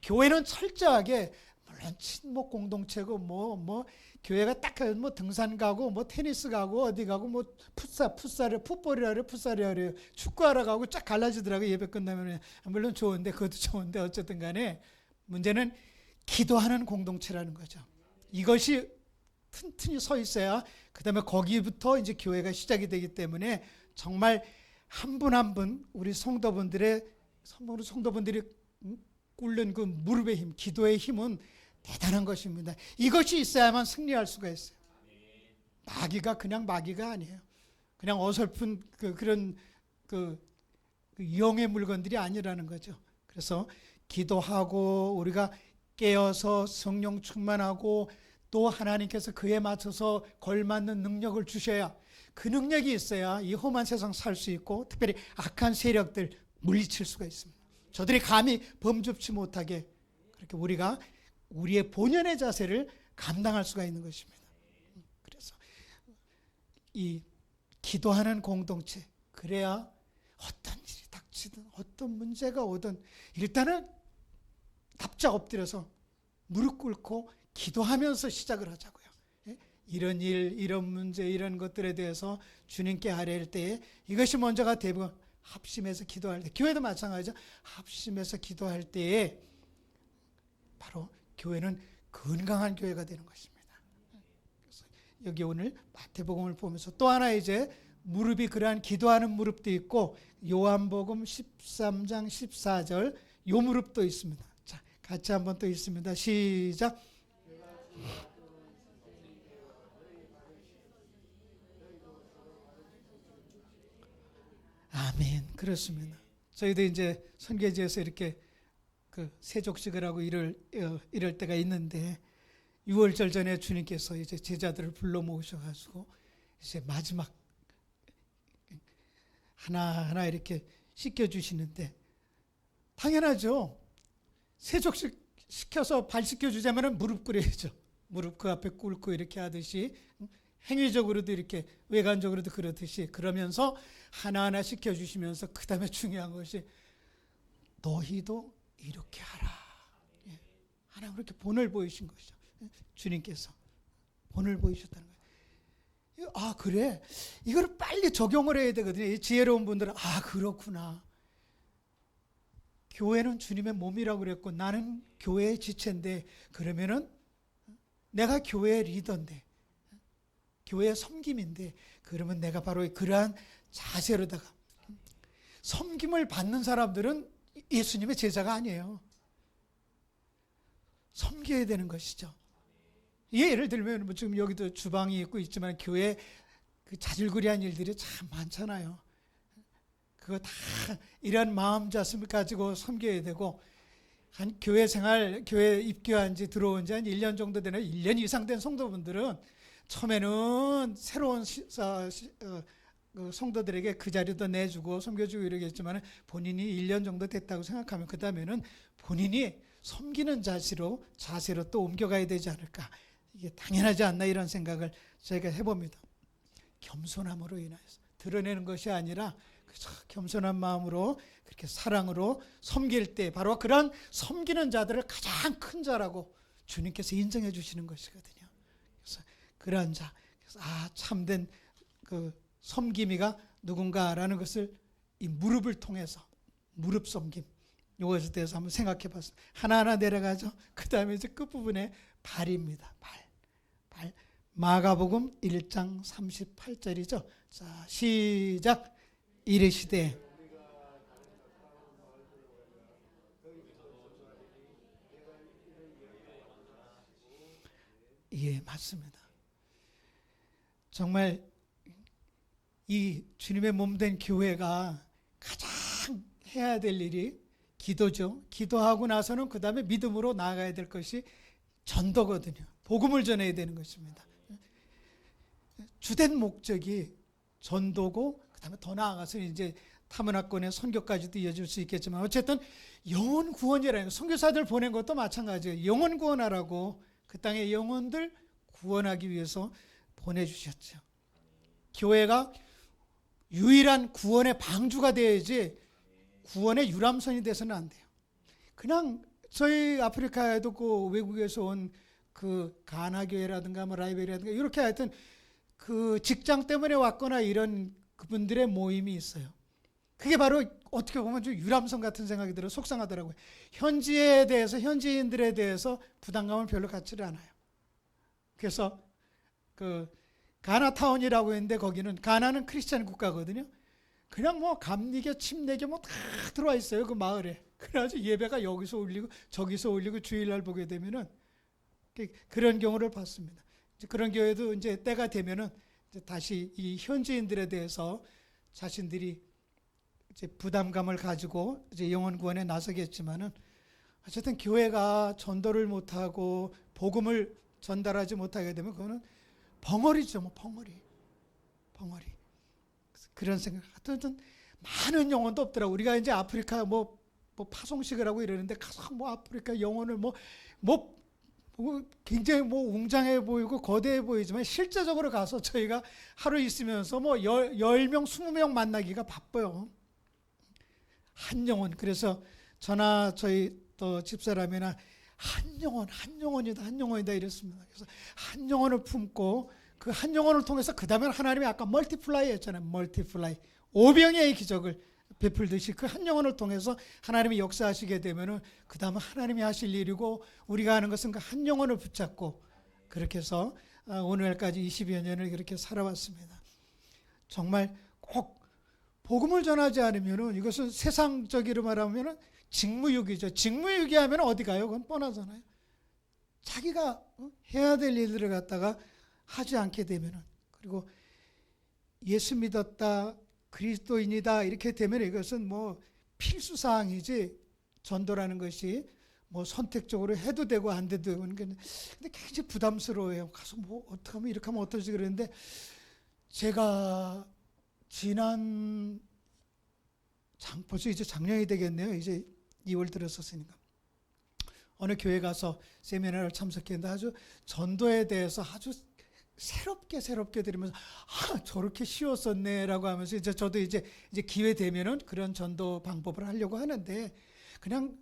A: 교회는 철저하게 물론 친목 공동체고 뭐 교회가 딱 뭐 등산 가고 뭐 테니스 가고 어디 가고 뭐 풋볼이라 그래요. 축구하러 가고 쫙 갈라지더라고요. 예배 끝나면. 물론 좋은데, 그것도 좋은데 어쨌든 간에 문제는 기도하는 공동체라는 거죠. 이것이 튼튼히 서 있어야 그 다음에 거기부터 이제 교회가 시작이 되기 때문에 정말 한 분 한 분 우리 성도분들이 꿇는 그 무릎의 힘, 기도의 힘은 대단한 것입니다. 이것이 있어야만 승리할 수가 있어요. 마귀가 그냥 마귀가 아니에요. 그냥 어설픈 그런 영의 물건들이 아니라는 거죠. 그래서 기도하고 우리가 깨어서 성령 충만하고 또 하나님께서 그에 맞춰서 걸맞는 능력을 주셔야, 그 능력이 있어야 이 험한 세상 살 수 있고 특별히 악한 세력들 물리칠 수가 있습니다. 저들이 감히 범접치 못하게 그렇게 우리가 우리의 본연의 자세를 감당할 수가 있는 것입니다. 그래서 이 기도하는 공동체, 그래야 어떤 일이 닥치든 어떤 문제가 오든 일단은 납작 엎드려서 무릎 꿇고 기도하면서 시작을 하자고요. 이런 일, 이런 문제, 이런 것들에 대해서 주님께 아뢰할 때에 이것이 먼저가 대부분 합심해서 기도할 때, 교회도 마찬가지죠. 합심해서 기도할 때에 바로 교회는 건강한 교회가 되는 것입니다. 그래서 여기 오늘 마태복음을 보면서 또 하나 이제 무릎이 그러한 기도하는 무릎도 있고 요한복음 13장 14절 요 무릎도 있습니다. 자, 같이 한번 또 있습니다. 시작. 아멘. 그렇습니다. 저희도 이제 선교지에서 이렇게 그 세족식을 하고 이럴 때가 있는데 6월절 전에 주님께서 이제 제자들을 불러 모으셔가지고 이제 마지막 하나하나 이렇게 씻겨주시는데 당연하죠. 세족식 시켜서 발 씻겨주자면 무릎 꿇어야죠. 무릎 그 앞에 꿇고 이렇게 하듯이 행위적으로도 이렇게 외관적으로도 그렇듯이 그러면서 하나하나 시켜주시면서 그 다음에 중요한 것이 너희도 이렇게 하라. 하나님 그렇게 본을 보이신 것이죠. 주님께서 본을 보이셨다는 거예요. 아 그래? 이걸 빨리 적용을 해야 되거든요. 지혜로운 분들은 아 그렇구나. 교회는 주님의 몸이라고 그랬고 나는 교회의 지체인데 그러면은 내가 교회의 리더인데 교회의 섬김인데 그러면 내가 바로 그러한 자세로다가 섬김을 받는 사람들은 예수님의 제자가 아니에요. 섬겨야 되는 것이죠. 예를 들면 뭐 지금 여기도 주방이 있고 있지만 교회 그 자질구레한 일들이 참 많잖아요. 그거 다 이런 마음자세를 가지고 섬겨야 되고 한 교회 생활, 교회 입교한 지 들어온 지 한 1년 정도 되는 1년 이상 된 성도분들은 처음에는 새로운 그 성도들에게 그 자리도 내주고 섬겨주고 이러겠지만 본인이 1년 정도 됐다고 생각하면 그 다음에는 본인이 섬기는 자세로 또 옮겨가야 되지 않을까. 이게 당연하지 않나 이런 생각을 저희가 해봅니다. 겸손함으로 인하여서 드러내는 것이 아니라 겸손한 마음으로 그렇게 사랑으로 섬길 때 바로 그런 섬기는 자들을 가장 큰 자라고 주님께서 인정해 주시는 것이거든요. 그래서 그러한 자, 참된 그 섬김이가 누군가라는 것을 이 무릎을 통해서 무릎 섬김 이것에 대해서 한번 생각해 봤습니다. 하나하나 내려가죠. 그 다음에 이제 끝부분에 발입니다. 발. 마가복음 1장 38절이죠. 자, 시작. 이르시되 예, 맞습니다. 정말 이 주님의 몸된 교회가 가장 해야 될 일이 기도죠. 기도하고 나서는 그 다음에 믿음으로 나아가야 될 것이 전도거든요. 복음을 전해야 되는 것입니다. 주된 목적이 전도고 그 다음에 더 나아가서 이제 타문화권의 선교까지도 이어질 수 있겠지만 어쨌든 영혼 구원이라는 거, 선교사들 보낸 것도 마찬가지예요. 영혼 구원하라고 그 땅의 영혼들 구원하기 위해서 보내주셨죠. 교회가 유일한 구원의 방주가 되어야지 구원의 유람선이 돼서는 안 돼요. 그냥 저희 아프리카에도 그 외국에서 온 그 가나교회라든가 뭐 라이베리아라든가 이렇게 하여튼 그 직장 때문에 왔거나 이런 그분들의 모임이 있어요. 그게 바로 어떻게 보면 좀 유람선 같은 생각이 들어 속상하더라고요. 현지에 대해서 현지인들에 대해서 부담감을 별로 갖지를 않아요. 그래서 그 가나타운이라고 했는데 거기는 가나는 크리스찬 국가거든요. 그냥 뭐 감리교, 침례교 뭐 다 들어와 있어요 그 마을에. 그래가지고 예배가 여기서 올리고 저기서 올리고 주일날 보게 되면은 그런 경우를 봤습니다. 그런 교회도 이제 때가 되면은 이제 다시 이 현지인들에 대해서 자신들이 이제 부담감을 가지고 이제 영혼 구원에 나서겠지만은 어쨌든 교회가 전도를 못하고 복음을 전달하지 못하게 되면 그거는 벙어리죠, 뭐 벙어리. 벙어리. 그런 생각. 하여튼 많은 영혼도 없더라. 우리가 이제 아프리카 뭐 파송식을 하고 이러는데 가서 뭐 아프리카 영혼을 뭐 굉장히 뭐 웅장해 보이고 거대해 보이지만 실제적으로 가서 저희가 하루 있으면서 뭐 10명, 20명 만나기가 바빠요. 한 영혼. 그래서 저나 저희 또 집사람이나 한 영혼이다 이랬습니다. 그래서 한 영혼을 품고 그 한 영혼을 통해서 그 다음에 하나님이 아까 멀티플라이 했잖아요. 멀티플라이. 오병이의 기적을 베풀듯이 그 한 영혼을 통해서 하나님이 역사하시게 되면은 그 다음은 하나님이 하실 일이고 우리가 하는 것은 그 한 영혼을 붙잡고 그렇게 해서 오늘까지 20여 년을 그렇게 살아왔습니다. 정말 꼭 복음을 전하지 않으면은 이것은 세상적으로 말하면은 직무유기죠. 직무유기 하면 어디 가요? 그건 뻔하잖아요. 자기가 해야 될 일들을 갖다가 하지 않게 되면은 그리고 예수 믿었다. 그리스도인이다 이렇게 되면 이것은 뭐 필수사항이지 전도라는 것이 뭐 선택적으로 해도 되고 안 돼도 되고 근데 굉장히 부담스러워요. 가서 뭐 어떻게 하면 이렇게 하면 어떨지 그랬는데 제가 지난 벌써 이제 작년이 되겠네요. 이제 2월 들었었으니까 어느 교회 가서 세미나를 참석했는데 아주 전도에 대해서 아주 새롭게 들으면서 저렇게 쉬웠었네라고 하면서 이제 저도 이제 기회 되면은 그런 전도 방법을 하려고 하는데 그냥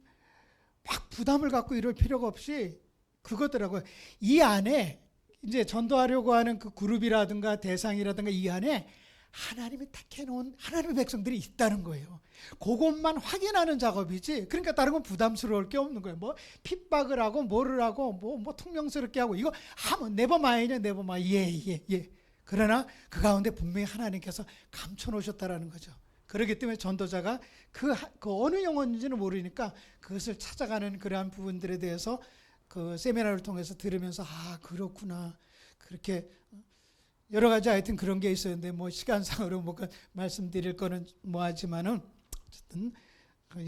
A: 막 부담을 갖고 이럴 필요가 없이 그거더라고요. 이 안에 이제 전도하려고 하는 그 그룹이라든가 대상이라든가 이 안에 하나님이 택해놓은 하나님의 백성들이 있다는 거예요. 그것만 확인하는 작업이지. 그러니까 다른 건 부담스러울 게 없는 거예요. 뭐 핍박을 하고 뭐를 하고 뭐 퉁명스럽게 하고 이거 네버마인이야 네버마인. 예. 그러나 그 가운데 분명히 하나님께서 감춰놓으셨다라는 거죠. 그렇기 때문에 전도자가 그 어느 영혼인지는 모르니까 그것을 찾아가는 그러한 부분들에 대해서 그 세미나를 통해서 들으면서 그렇구나 그렇게. 여러 가지 하여튼 그런 게 있었는데 뭐 시간상으로 뭐 말씀드릴 거는 뭐 하지만은 어쨌든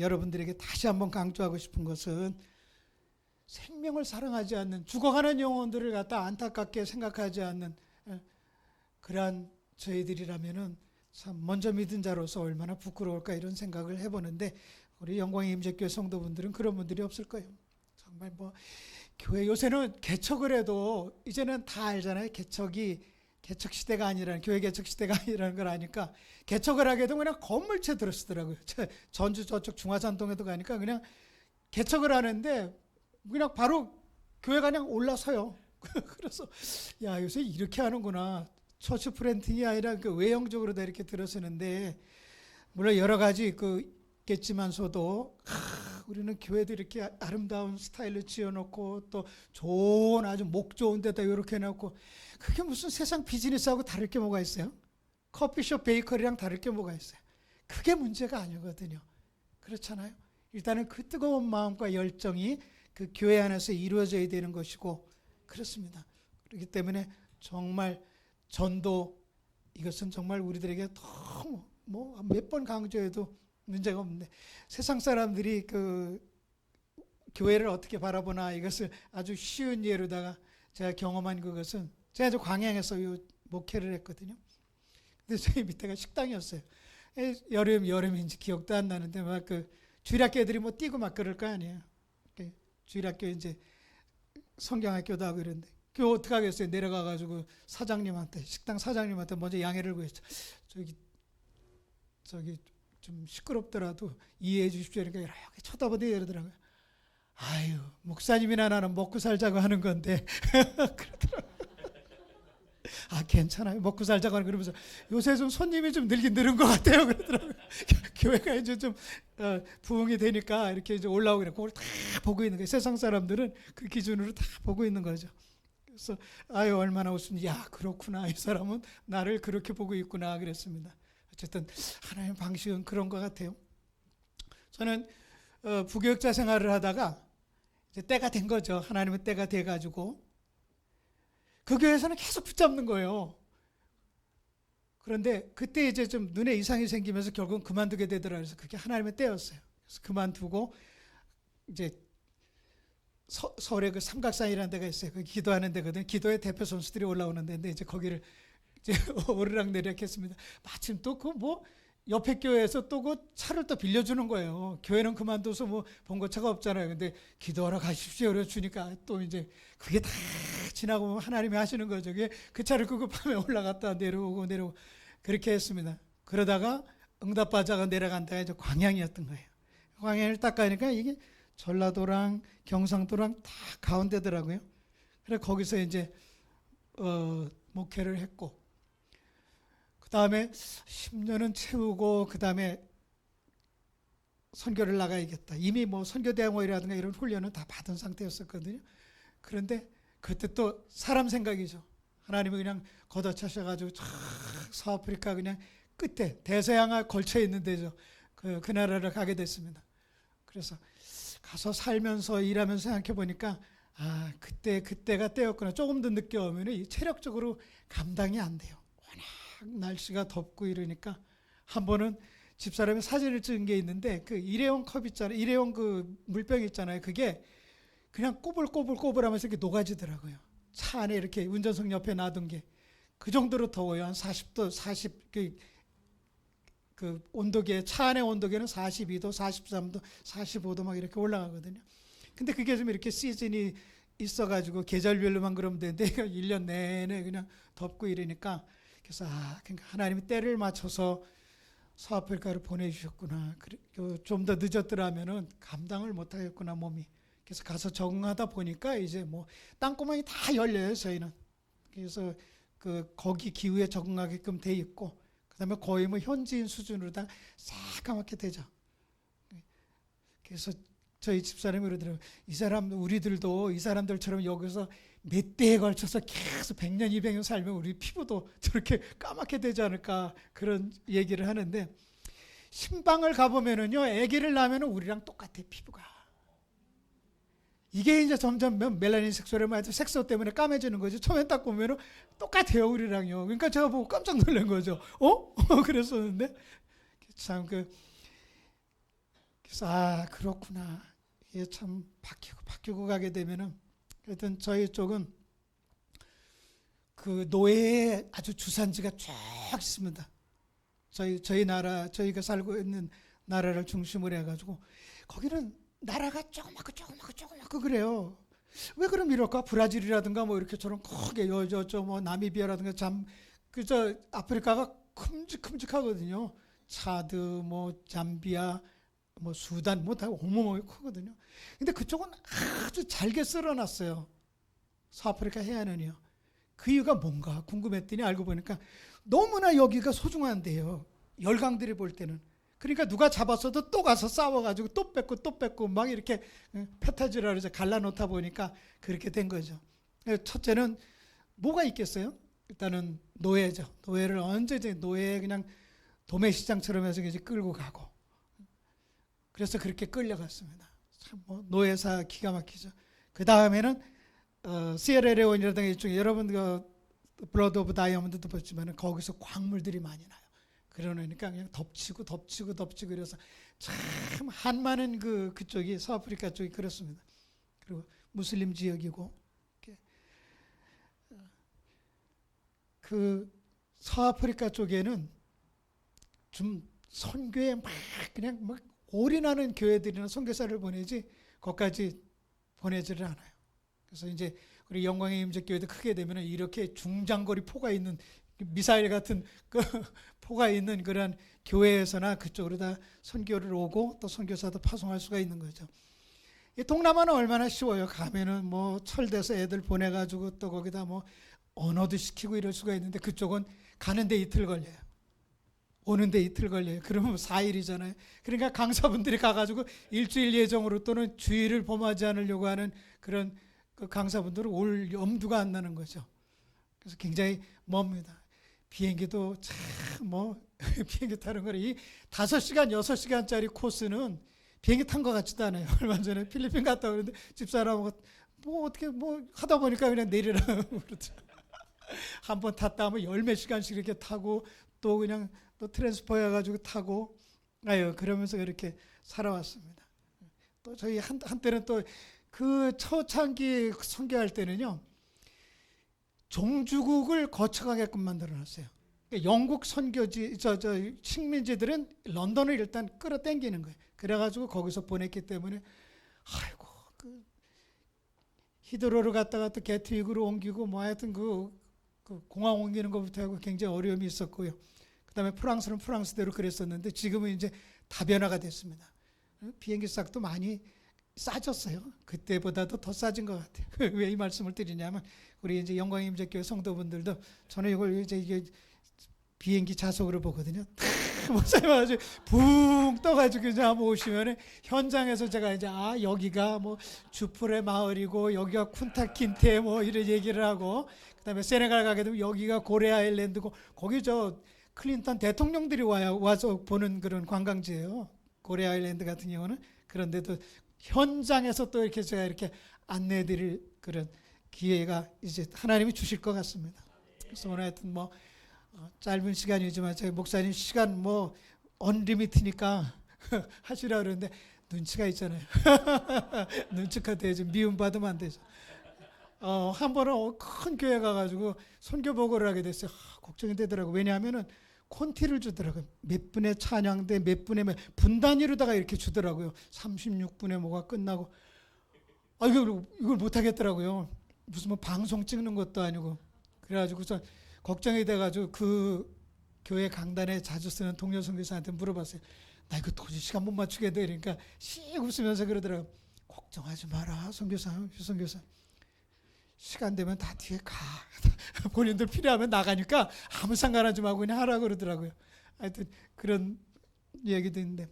A: 여러분들에게 다시 한번 강조하고 싶은 것은 생명을 사랑하지 않는 죽어가는 영혼들을 갖다 안타깝게 생각하지 않는 그러한 저희들이라면은 참 먼저 믿은 자로서 얼마나 부끄러울까 이런 생각을 해보는데 우리 영광의 임재교회 성도분들은 그런 분들이 없을 거예요. 정말 뭐 교회 요새는 개척을 해도 이제는 다 알잖아요. 개척 시대가 아니라는 교회 개척 시대가 아니라는 걸 아니까 개척을 하게 되면 그냥 건물채 들어쓰더라고요. 전주 저쪽 중화산동에도 가니까 그냥 개척을 하는데 그냥 바로 교회가 그냥 올라서요. 그래서 야 요새 이렇게 하는구나. 처치 프렌팅이 아니라 그 외형적으로 다 이렇게 들어서는데 물론 여러 가지 있겠지만서도 우리는 교회도 이렇게 아름다운 스타일로 지어놓고 또 좋은 아주 목 좋은 데다 이렇게 해놓고 그게 무슨 세상 비즈니스하고 다를 게 뭐가 있어요? 커피숍 베이커리랑 다를 게 뭐가 있어요? 그게 문제가 아니거든요. 그렇잖아요. 일단은 그 뜨거운 마음과 열정이 그 교회 안에서 이루어져야 되는 것이고 그렇습니다. 그렇기 때문에 정말 전도 이것은 정말 우리들에게 너무 뭐 몇 번 강조해도 문제가 없는데 세상 사람들이 그 교회를 어떻게 바라보나 이것을 아주 쉬운 예로다가 제가 경험한 그것은 제가 저 광양에서 목회를 했거든요. 근데 저희 밑에가 식당이었어요. 여름인지 기억도 안 나는데 막 그 주일학교 애들이 뭐 뛰고 막 그럴 거 아니에요. 주일학교 이제 성경학교도 하고 이런데 그 어떻게 하겠어요? 내려가가지고 식당 사장님한테 먼저 양해를 구했죠. 저기 좀 시끄럽더라도 이해해 주십시오. 그러니까 이렇게 쳐다보더니 이러더라고요. 아유 목사님이나 나는 먹고 살자고 하는 건데 그러더라고요. 괜찮아요. 먹고 살자고 하는 그러면서 요새 좀 손님이 좀 늘은 것 같아요. 그러더라고요. 교회가 이제 좀 부흥이 되니까 이렇게 이제 올라오고 그래. 그걸 다 보고 있는 거예요. 세상 사람들은 그 기준으로 다 보고 있는 거죠. 그래서 얼마나 웃으면 그렇구나. 이 사람은 나를 그렇게 보고 있구나 그랬습니다. 어쨌든 하나님의 방식은 그런 것 같아요. 저는 부교육자 생활을 하다가 이제 때가 된 거죠. 하나님의 때가 돼가지고 그 교회에서는 계속 붙잡는 거예요. 그런데 그때 이제 좀 눈에 이상이 생기면서 결국은 그만두게 되더라고요. 그래서 그게 하나님의 때였어요. 그래서 그만두고 이제 서울에 그 삼각산이라는 데가 있어요. 그 기도하는 데거든요. 기도의 대표 선수들이 올라오는 데인데 이제 거기를 이제 오르락내리락 했습니다. 마침 또 그 뭐 옆에 교회에서 또 그 차를 또 빌려주는 거예요. 교회는 그만둬서 뭐 봉고차가 없잖아요. 근데 기도하러 가십시오. 그래 주니까 또 이제 그게 다 지나고 하나님이 하시는 거죠. 그 차를 끄고 밤에 올라갔다 내려오고 그렇게 했습니다. 그러다가 응답받아가 내려간다가 이제 광양이었던 거예요. 광양을 딱 가니까 이게 전라도랑 경상도랑 다 가운데더라고요. 그래 거기서 이제 목회를 했고, 그 다음에 10년은 채우고 그 다음에 선교를 나가야겠다. 이미 뭐 선교대항원이라든가 이런 훈련은 다 받은 상태였었거든요. 그런데 그때 또 사람 생각이죠. 하나님이 그냥 걷어차셔가지고 서아프리카 그냥 끝에 대서양아 걸쳐 있는 데죠. 그 나라를 가게 됐습니다. 그래서 가서 살면서 일하면서 생각해 보니까 그때가 때였구나. 조금 더 늦게 오면 체력적으로 감당이 안 돼요. 워낙 날씨가 덥고 이러니까 한 번은 집사람이 사진을 찍은 게 있는데 그 일회용 컵 있잖아요. 일회용 그 물병 있잖아요. 그게 그냥 꼬불꼬불하면서 이렇게 녹아지더라고요. 차 안에 이렇게 운전석 옆에 놔둔 게 그 정도로 더워요. 한 40도, 40그 온도계, 차 안의 온도계는 42도, 43도, 45도 막 이렇게 올라가거든요. 근데 그게 좀 이렇게 시즌이 있어가지고 계절별로만 그러면 되는데 1년 내내 그냥 덥고 이러니까 그래서 그러니까 하나님이 때를 맞춰서 서아프리카를 보내주셨구나. 좀 더 늦었더라면은 감당을 못하겠구나 몸이. 그래서 가서 적응하다 보니까 이제 뭐 땅구멍이 다 열려요 저희는. 그래서 거기 기후에 적응하게끔 돼 있고, 그다음에 거의 뭐 현지인 수준으로 다 새까맣게 되죠. 그래서 저희 집사람이 그러더라고요. 우리들도 이 사람들처럼 여기서 몇 대에 걸쳐서 계속 100년, 200년 살면 우리 피부도 저렇게 까맣게 되지 않을까, 그런 얘기를 하는데, 신방을 가보면은요, 아기를 낳으면 우리랑 똑같아, 피부가. 이게 이제 점점 멜라닌 색소를 맞아 색소 때문에 까매지는 거죠. 처음에 딱 보면은 똑같아요, 우리랑요. 그러니까 제가 보고 깜짝 놀란 거죠. 그랬었는데 참 그래서 그렇구나. 이게 참 바뀌고 가게 되면은, 하여튼 저희 쪽은 그 노예의 아주 주산지가 쫙 있습니다. 저희 나라, 저희가 살고 있는 나라를 중심으로 해가지고 거기는 나라가 조그맣고 그래요. 왜 그럼 이럴까? 브라질이라든가 뭐 이렇게 저런 크게 뭐 나미비아라든가 아프리카가 큼직큼직하거든요. 차드, 뭐 잠비아, 뭐 수단, 뭐 다 어마어마하게 크거든요. 근데 그쪽은 아주 잘게 쓸어놨어요. 서아프리카 해안은요. 그 이유가 뭔가 궁금했더니 알고 보니까 너무나 여기가 소중한데요. 열강들이 볼 때는. 그러니까 누가 잡았어도 또 가서 싸워가지고 또 뺏고 막 이렇게 페타지라 그러죠. 갈라놓다 보니까 그렇게 된 거죠. 첫째는 뭐가 있겠어요? 일단은 노예죠. 노예를 언제든지 그냥 도매시장처럼 해서 이제 끌고 가고. 그래서 그렇게 끌려갔습니다. 참 노예사 기가 막히죠. 그 다음에는 시에라레온이라든가 이쪽에 여러분 블러드 오브 다이아몬드도 봤지만 거기서 광물들이 많이 나요. 그러니까 그냥 덮치고 그래서 참 한많은 그쪽이 서아프리카 쪽이 그렇습니다. 그리고 무슬림 지역이고, 그 서아프리카 쪽에는 좀 선교에 그냥 올인하는 교회들이나 선교사를 보내지 거기까지 보내지를 않아요. 그래서 이제 우리 영광의 임재교회도 크게 되면 이렇게 중장거리 포가 있는 미사일 같은 포가 있는 그런 교회에서나 그쪽으로 다 선교를 오고 또 선교사도 파송할 수가 있는 거죠. 이 동남아는 얼마나 쉬워요. 가면은 뭐 철대서 애들 보내가지고 또 거기다 뭐 언어도 시키고 이럴 수가 있는데, 그쪽은 가는데 이틀 걸려요. 오는데 이틀 걸려요. 그러면 4일이잖아요. 그러니까 강사분들이 가가지고 일주일 예정으로 또는 주일을 범하지 않으려고 하는 그런 강사분들은 올 엄두가 안 나는 거죠. 그래서 굉장히 멉니다. 비행기도 참 비행기 타는 거는 이 5시간, 6시간짜리 코스는 비행기 탄 것 같지도 않아요. 얼마 전에 필리핀 갔다 오는데 집사람하고 어떻게 하다 보니까 그냥 내리라고 그러죠. 한번 탔다 하면 10몇 시간씩 이렇게 타고 또 그냥 또 트랜스퍼 해가지고 타고 그러면서 이렇게 살아왔습니다. 또 저희 한때는 또 그 초창기 선교할 때는요, 종주국을 거쳐가게끔 만들어놨어요. 그러니까 영국 선교지, 식민지들은 런던을 일단 끌어당기는 거예요. 그래가지고 거기서 보냈기 때문에 아이고 그 히드로를 갔다가 또 게트윅으로 옮기고 뭐 하여튼 그 공항 옮기는 것부터 하고 굉장히 어려움이 있었고요. 그다음에 프랑스는 프랑스대로 그랬었는데 지금은 이제 다변화가 됐습니다. 비행기 값도 많이 싸졌어요. 그때보다도 더 싸진 것 같아요. 왜 이 말씀을 드리냐면 우리 이제 영광의 임재교회 성도분들도 저는 이걸 이게 비행기 좌석으로 보거든요. 목사님 아주 붕 떠가지고 이제 한번 오시면 현장에서 제가 이제 여기가 뭐 주풀의 마을이고 여기가 쿤타킨테 뭐 이런 얘기를 하고 그다음에 세네갈 가게 되면 여기가 고레 아일랜드고 거기 저 클린턴 대통령들이 와서 보는 그런 관광지예요. 고레 아일랜드 같은 경우는. 그런데도 현장에서 또 이렇게 제가 이렇게 안내드릴 그런 기회가 이제 하나님이 주실 것 같습니다. 그래서 오늘 하여튼 뭐 짧은 시간이지만 저희 목사님 시간 뭐 언리미트니까 하시라 그러는데 눈치가 있잖아요. 눈치가 돼야지 미움받으면 안 되죠. 한 번은 큰 교회 가가지고 선교복을 하게 됐어요. 걱정이 되더라고요. 왜냐하면은 콘티를 주더라고요. 몇 분의 찬양대 몇 분의 분 단위로다가 이렇게 주더라고요. 36분에 뭐가 끝나고 이걸 못하겠더라고요. 무슨 뭐 방송 찍는 것도 아니고 그래가지고서 걱정이 돼가지고 그 교회 강단에 자주 쓰는 동료 선교사한테 물어봤어요. 나 이거 도저히 시간 못 맞추게 돼. 그러니까 씩 웃으면서 그러더라고요. 걱정하지 마라 선교사, 휴선교사. 시간 되면 다 뒤에 가. 본인들 필요하면 나가니까 아무 상관하지 말고 그냥 하라고 그러더라고요. 하여튼 그런 얘기도 있는데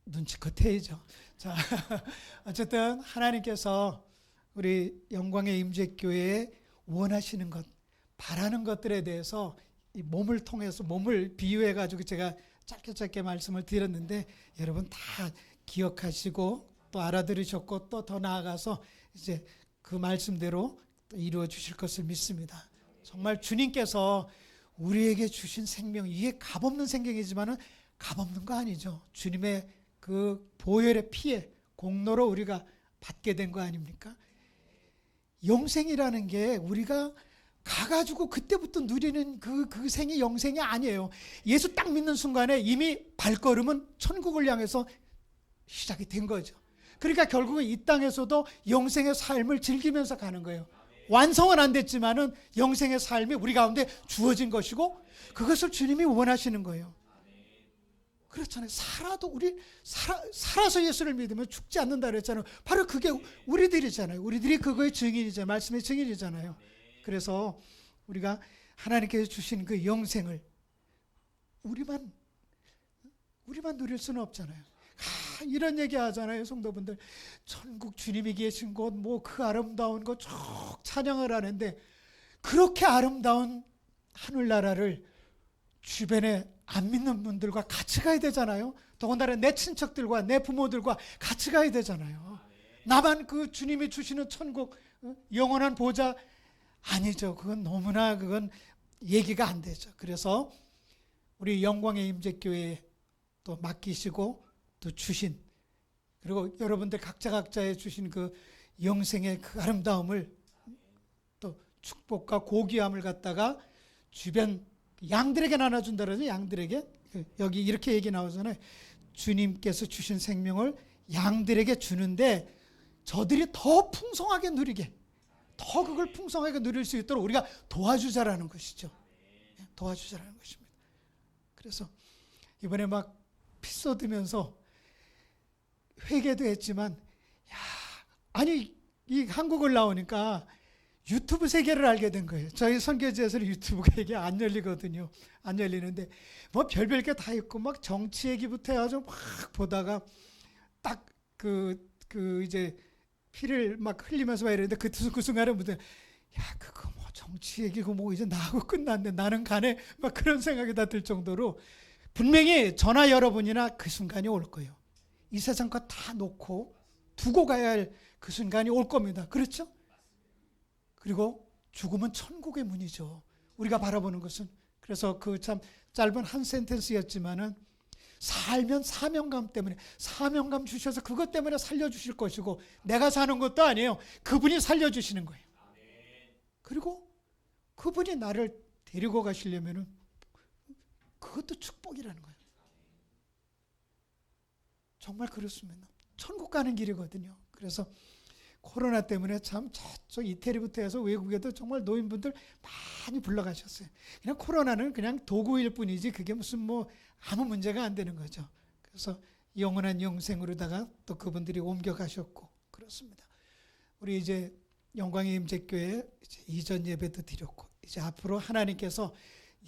A: 눈치껏 해야죠. 자, 어쨌든 하나님께서 우리 영광의 임재교회에 원하시는 것, 바라는 것들에 대해서 이 몸을 통해서 몸을 비유해 가지고 제가 짧게 말씀을 드렸는데 여러분 다 기억하시고 또 알아들으셨고 또 더 나아가서 이제 그 말씀대로 이루어 주실 것을 믿습니다. 정말 주님께서 우리에게 주신 생명, 이게 값없는 생명이지만은 값없는 거 아니죠. 주님의 그 보혈의 피에 공로로 우리가 받게 된 거 아닙니까? 영생이라는 게 우리가 가가지고 그때부터 누리는 그 생이 영생이 아니에요. 예수 딱 믿는 순간에 이미 발걸음은 천국을 향해서 시작이 된 거죠. 그러니까 결국은 이 땅에서도 영생의 삶을 즐기면서 가는 거예요. 완성은 안 됐지만은 영생의 삶이 우리 가운데 주어진 것이고 그것을 주님이 원하시는 거예요. 그렇잖아요. 살아서 예수를 믿으면 죽지 않는다 그랬잖아요. 바로 그게 우리들이잖아요. 우리들이 그거의 증인이잖아요. 말씀의 증인이잖아요. 그래서 우리가 하나님께서 주신 그 영생을 우리만 누릴 수는 없잖아요. 이런 얘기 하잖아요. 성도분들 천국 주님이 계신 곳 뭐 그 아름다운 거 쭉 찬양을 하는데 그렇게 아름다운 하늘나라를 주변에 안 믿는 분들과 같이 가야 되잖아요. 더군다나 내 친척들과 내 부모들과 같이 가야 되잖아요. 나만 그 주님이 주시는 천국 영원한 보좌 아니죠. 그건 얘기가 안 되죠. 그래서 우리 영광의 임재교회에 또 맡기시고 또 주신 그리고 여러분들 각자에 주신 그 영생의 그 아름다움을 또 축복과 고귀함을 갖다가 주변 양들에게 나눠준다 그러죠. 양들에게 여기 이렇게 얘기 나오잖아요. 주님께서 주신 생명을 양들에게 주는데 저들이 더 풍성하게 누리게 더 그걸 풍성하게 누릴 수 있도록 우리가 도와주자라는 것이죠. 도와주자라는 것입니다. 그래서 이번에 막 피 쏟으면서 회개도 했지만 아니 이 한국을 나오니까 유튜브 세계를 알게 된 거예요. 저희 선교지에서는 유튜브가 이게 안 열리거든요. 안 열리는데 뭐 별별 게 다 있고 막 정치 얘기부터 해가지고 막 보다가 딱 그 이제 피를 막 흘리면서 막 이러는데 그 순간에 무슨 그거 뭐 정치 얘기고 뭐 이제 나하고 끝났네. 나는 가네. 막 그런 생각이 다 들 정도로 분명히 저나 여러분이나 그 순간이 올 거예요. 이 세상 거 다 놓고 두고 가야 할 그 순간이 올 겁니다. 그렇죠? 그리고 죽음은 천국의 문이죠. 우리가 바라보는 것은. 그래서 그 참 짧은 한 센텐스였지만은 살면 사명감 때문에 사명감 주셔서 그것 때문에 살려주실 것이고 내가 사는 것도 아니에요. 그분이 살려주시는 거예요. 그리고 그분이 나를 데리고 가시려면은 그것도 축복이라는 거예요. 정말 그렇습니다. 천국 가는 길이거든요. 그래서 코로나 때문에 참 저쪽 이태리부터 해서 외국에도 정말 노인분들 많이 불러가셨어요. 그냥 코로나는 그냥 도구일 뿐이지 그게 무슨 뭐 아무 문제가 안 되는 거죠. 그래서 영원한 영생으로다가 또 그분들이 옮겨가셨고 그렇습니다. 우리 이제 영광의 임재교회 이제 이전 예배도 드렸고 이제 앞으로 하나님께서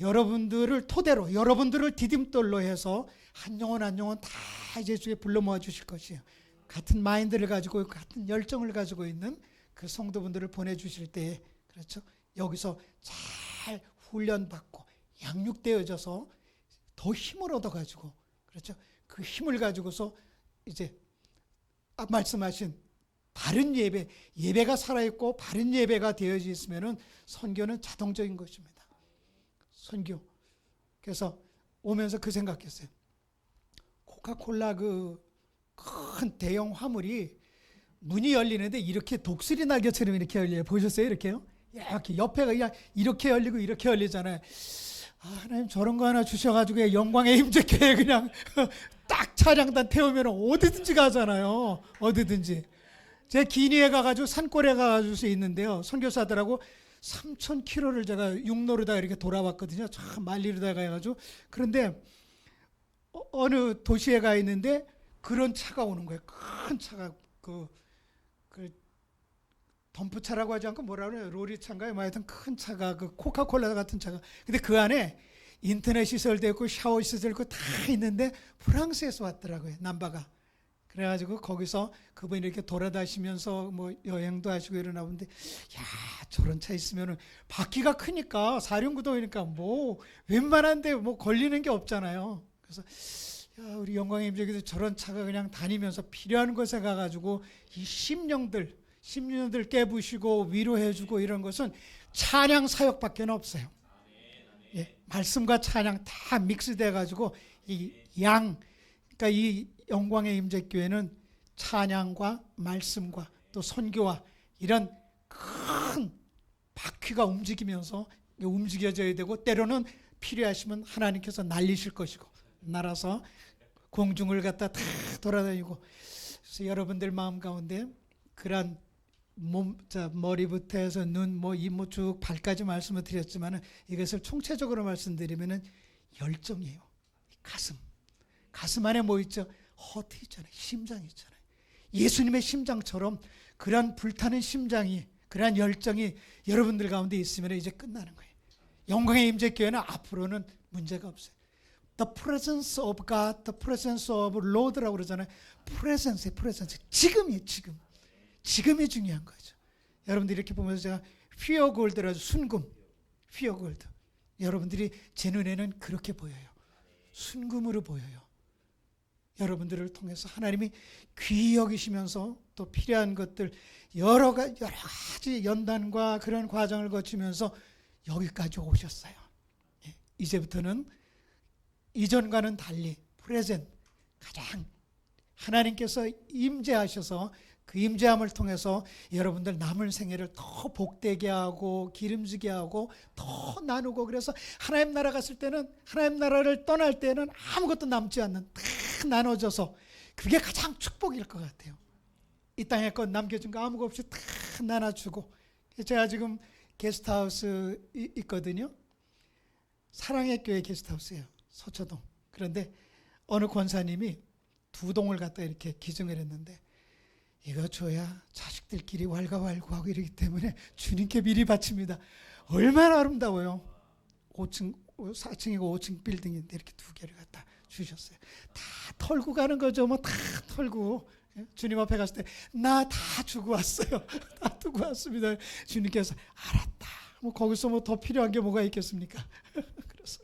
A: 여러분들을 토대로 여러분들을 디딤돌로 해서 한 영혼 한 영혼 다 이제 주에 불러 모아 주실 것이에요. 같은 마인드를 가지고 같은 열정을 가지고 있는 그 성도분들을 보내주실 때에 그렇죠. 여기서 잘 훈련받고 양육되어져서 더 힘을 얻어가지고 그렇죠. 그 힘을 가지고서 이제 말씀하신 바른 예배가 살아있고 바른 예배가 되어져 있으면은 선교는 자동적인 것입니다. 선교. 그래서 오면서 그 생각했어요. 코카콜라 그 큰 대형 화물이 문이 열리는데 이렇게 독수리 날개처럼 이렇게 열려요. 보셨어요? 이렇게요? 이렇게 옆에가 그냥 이렇게 열리고 이렇게 열리잖아요. 아, 하나님 저런 거 하나 주셔가지고 영광의 임재교회 그냥 딱 차량단 태우면 어디든지 가잖아요. 어디든지. 제가 기니에 가가지고 산골에 가가지고 있는데요. 선교사들하고 3,000km를 제가 육로로다 이렇게 돌아왔거든요. 참 말리로다 가가지고. 그런데 어느 도시에 가 있는데 그런 차가 오는 거예요. 큰 차가 그 덤프차라고 하지 않고 뭐라 그래요? 로리차인가요? 뭐 하여튼 큰 차가 그 코카콜라 같은 차가. 근데 그 안에 인터넷 시설도 있고 샤워 시설도 있고 다 있는데 프랑스에서 왔더라고요. 남바가. 그래가지고 거기서 그분이 이렇게 돌아다니면서 뭐 여행도 하시고 이러나 본데 야 저런 차 있으면은 바퀴가 크니까 사륜구동이니까 뭐 웬만한데 뭐 걸리는 게 없잖아요. 그래서 야, 우리 영광의 임재교도 저런 차가 그냥 다니면서 필요한 곳에 가가지고 이 심령들 깨부시고 위로해주고 이런 것은 찬양 사역밖에 없어요. 예, 말씀과 찬양 다 믹스돼가지고 그러니까 이 영광의 임재교회는 찬양과 말씀과 또 선교와 이런 큰 바퀴가 움직여져야 되고 때로는 필요하시면 하나님께서 날리실 것이고 날아서 공중을 갖다 다 돌아다니고 그래서 여러분들 마음 가운데 그런 머리부터 해서 눈, 입, 쭉 발까지 말씀을 드렸지만 이것을 총체적으로 말씀드리면 열정이에요. 가슴 안에 뭐 있죠? 허트 있잖아요. 심장 있잖아요. 예수님의 심장처럼 그러한 불타는 심장이 그러한 열정이 여러분들 가운데 있으면 이제 끝나는 거예요. 영광의 임재교회는 앞으로는 문제가 없어요. The presence of God, the presence of Lord라고 그러잖아요. presence. 지금이 중요한 거죠. 여러분들이 이렇게 보면서 제가 fear gold라고 순금, fear gold. 여러분들이 제 눈에는 그렇게 보여요. 순금으로 보여요. 여러분들을 통해서 하나님이 귀히 여기시면서 또 필요한 것들 여러 가지 연단과 그런 과정을 거치면서 여기까지 오셨어요. 이제부터는 이전과는 달리 프레젠트 가장 하나님께서 임재하셔서 그 임재함을 통해서 여러분들 남을 생애를 더 복되게 하고 기름지게 하고 더 나누고 그래서 하나님 나라 갔을 때는 하나님 나라를 떠날 때는 아무것도 남지 않는 다 나눠져서 그게 가장 축복일 것 같아요. 이 땅에 것 남겨준 거 아무것 없이 다 나눠주고 제가 지금 게스트하우스 있거든요. 사랑의 교회 게스트하우스예요. 서초동. 그런데 어느 권사님이 2동을 갖다 이렇게 기증을 했는데 이거 줘야 자식들끼리 왈가왈부하고 이러기 때문에 주님께 미리 바칩니다. 얼마나 아름다워요. 4층이고 5층 빌딩인데 이렇게 2개를 갖다 주셨어요. 다 털고 가는 거죠. 뭐 다 털고 주님 앞에 갔을 때 나 다 주고 왔어요. 다 두고 왔습니다. 주님께서 알았다. 뭐 거기서 뭐 더 필요한 게 뭐가 있겠습니까? 그래서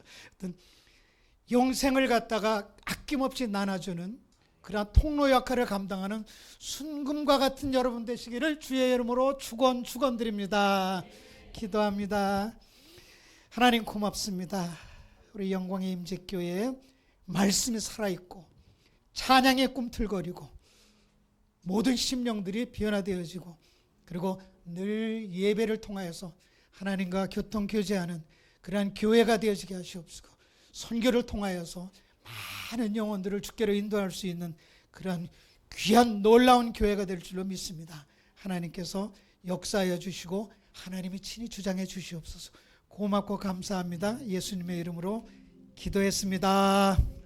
A: 영생을 갖다가 아낌없이 나눠주는 그러한 통로 역할을 감당하는 순금과 같은 여러분 되시기를 주의 이름으로 축원드립니다. 기도합니다. 하나님 고맙습니다. 우리 영광의 임재교회에 말씀이 살아있고 찬양의 꿈틀거리고 모든 심령들이 변화되어지고 그리고 늘 예배를 통하여서 하나님과 교통 교제하는 그러한 교회가 되어지게 하시옵시고, 선교를 통하여서 많은 영혼들을 주께로 인도할 수 있는 그러한 귀한 놀라운 교회가 될 줄로 믿습니다. 하나님께서 역사하여 주시고 하나님이 친히 주장해 주시옵소서. 고맙고 감사합니다. 예수님의 이름으로 기도했습니다.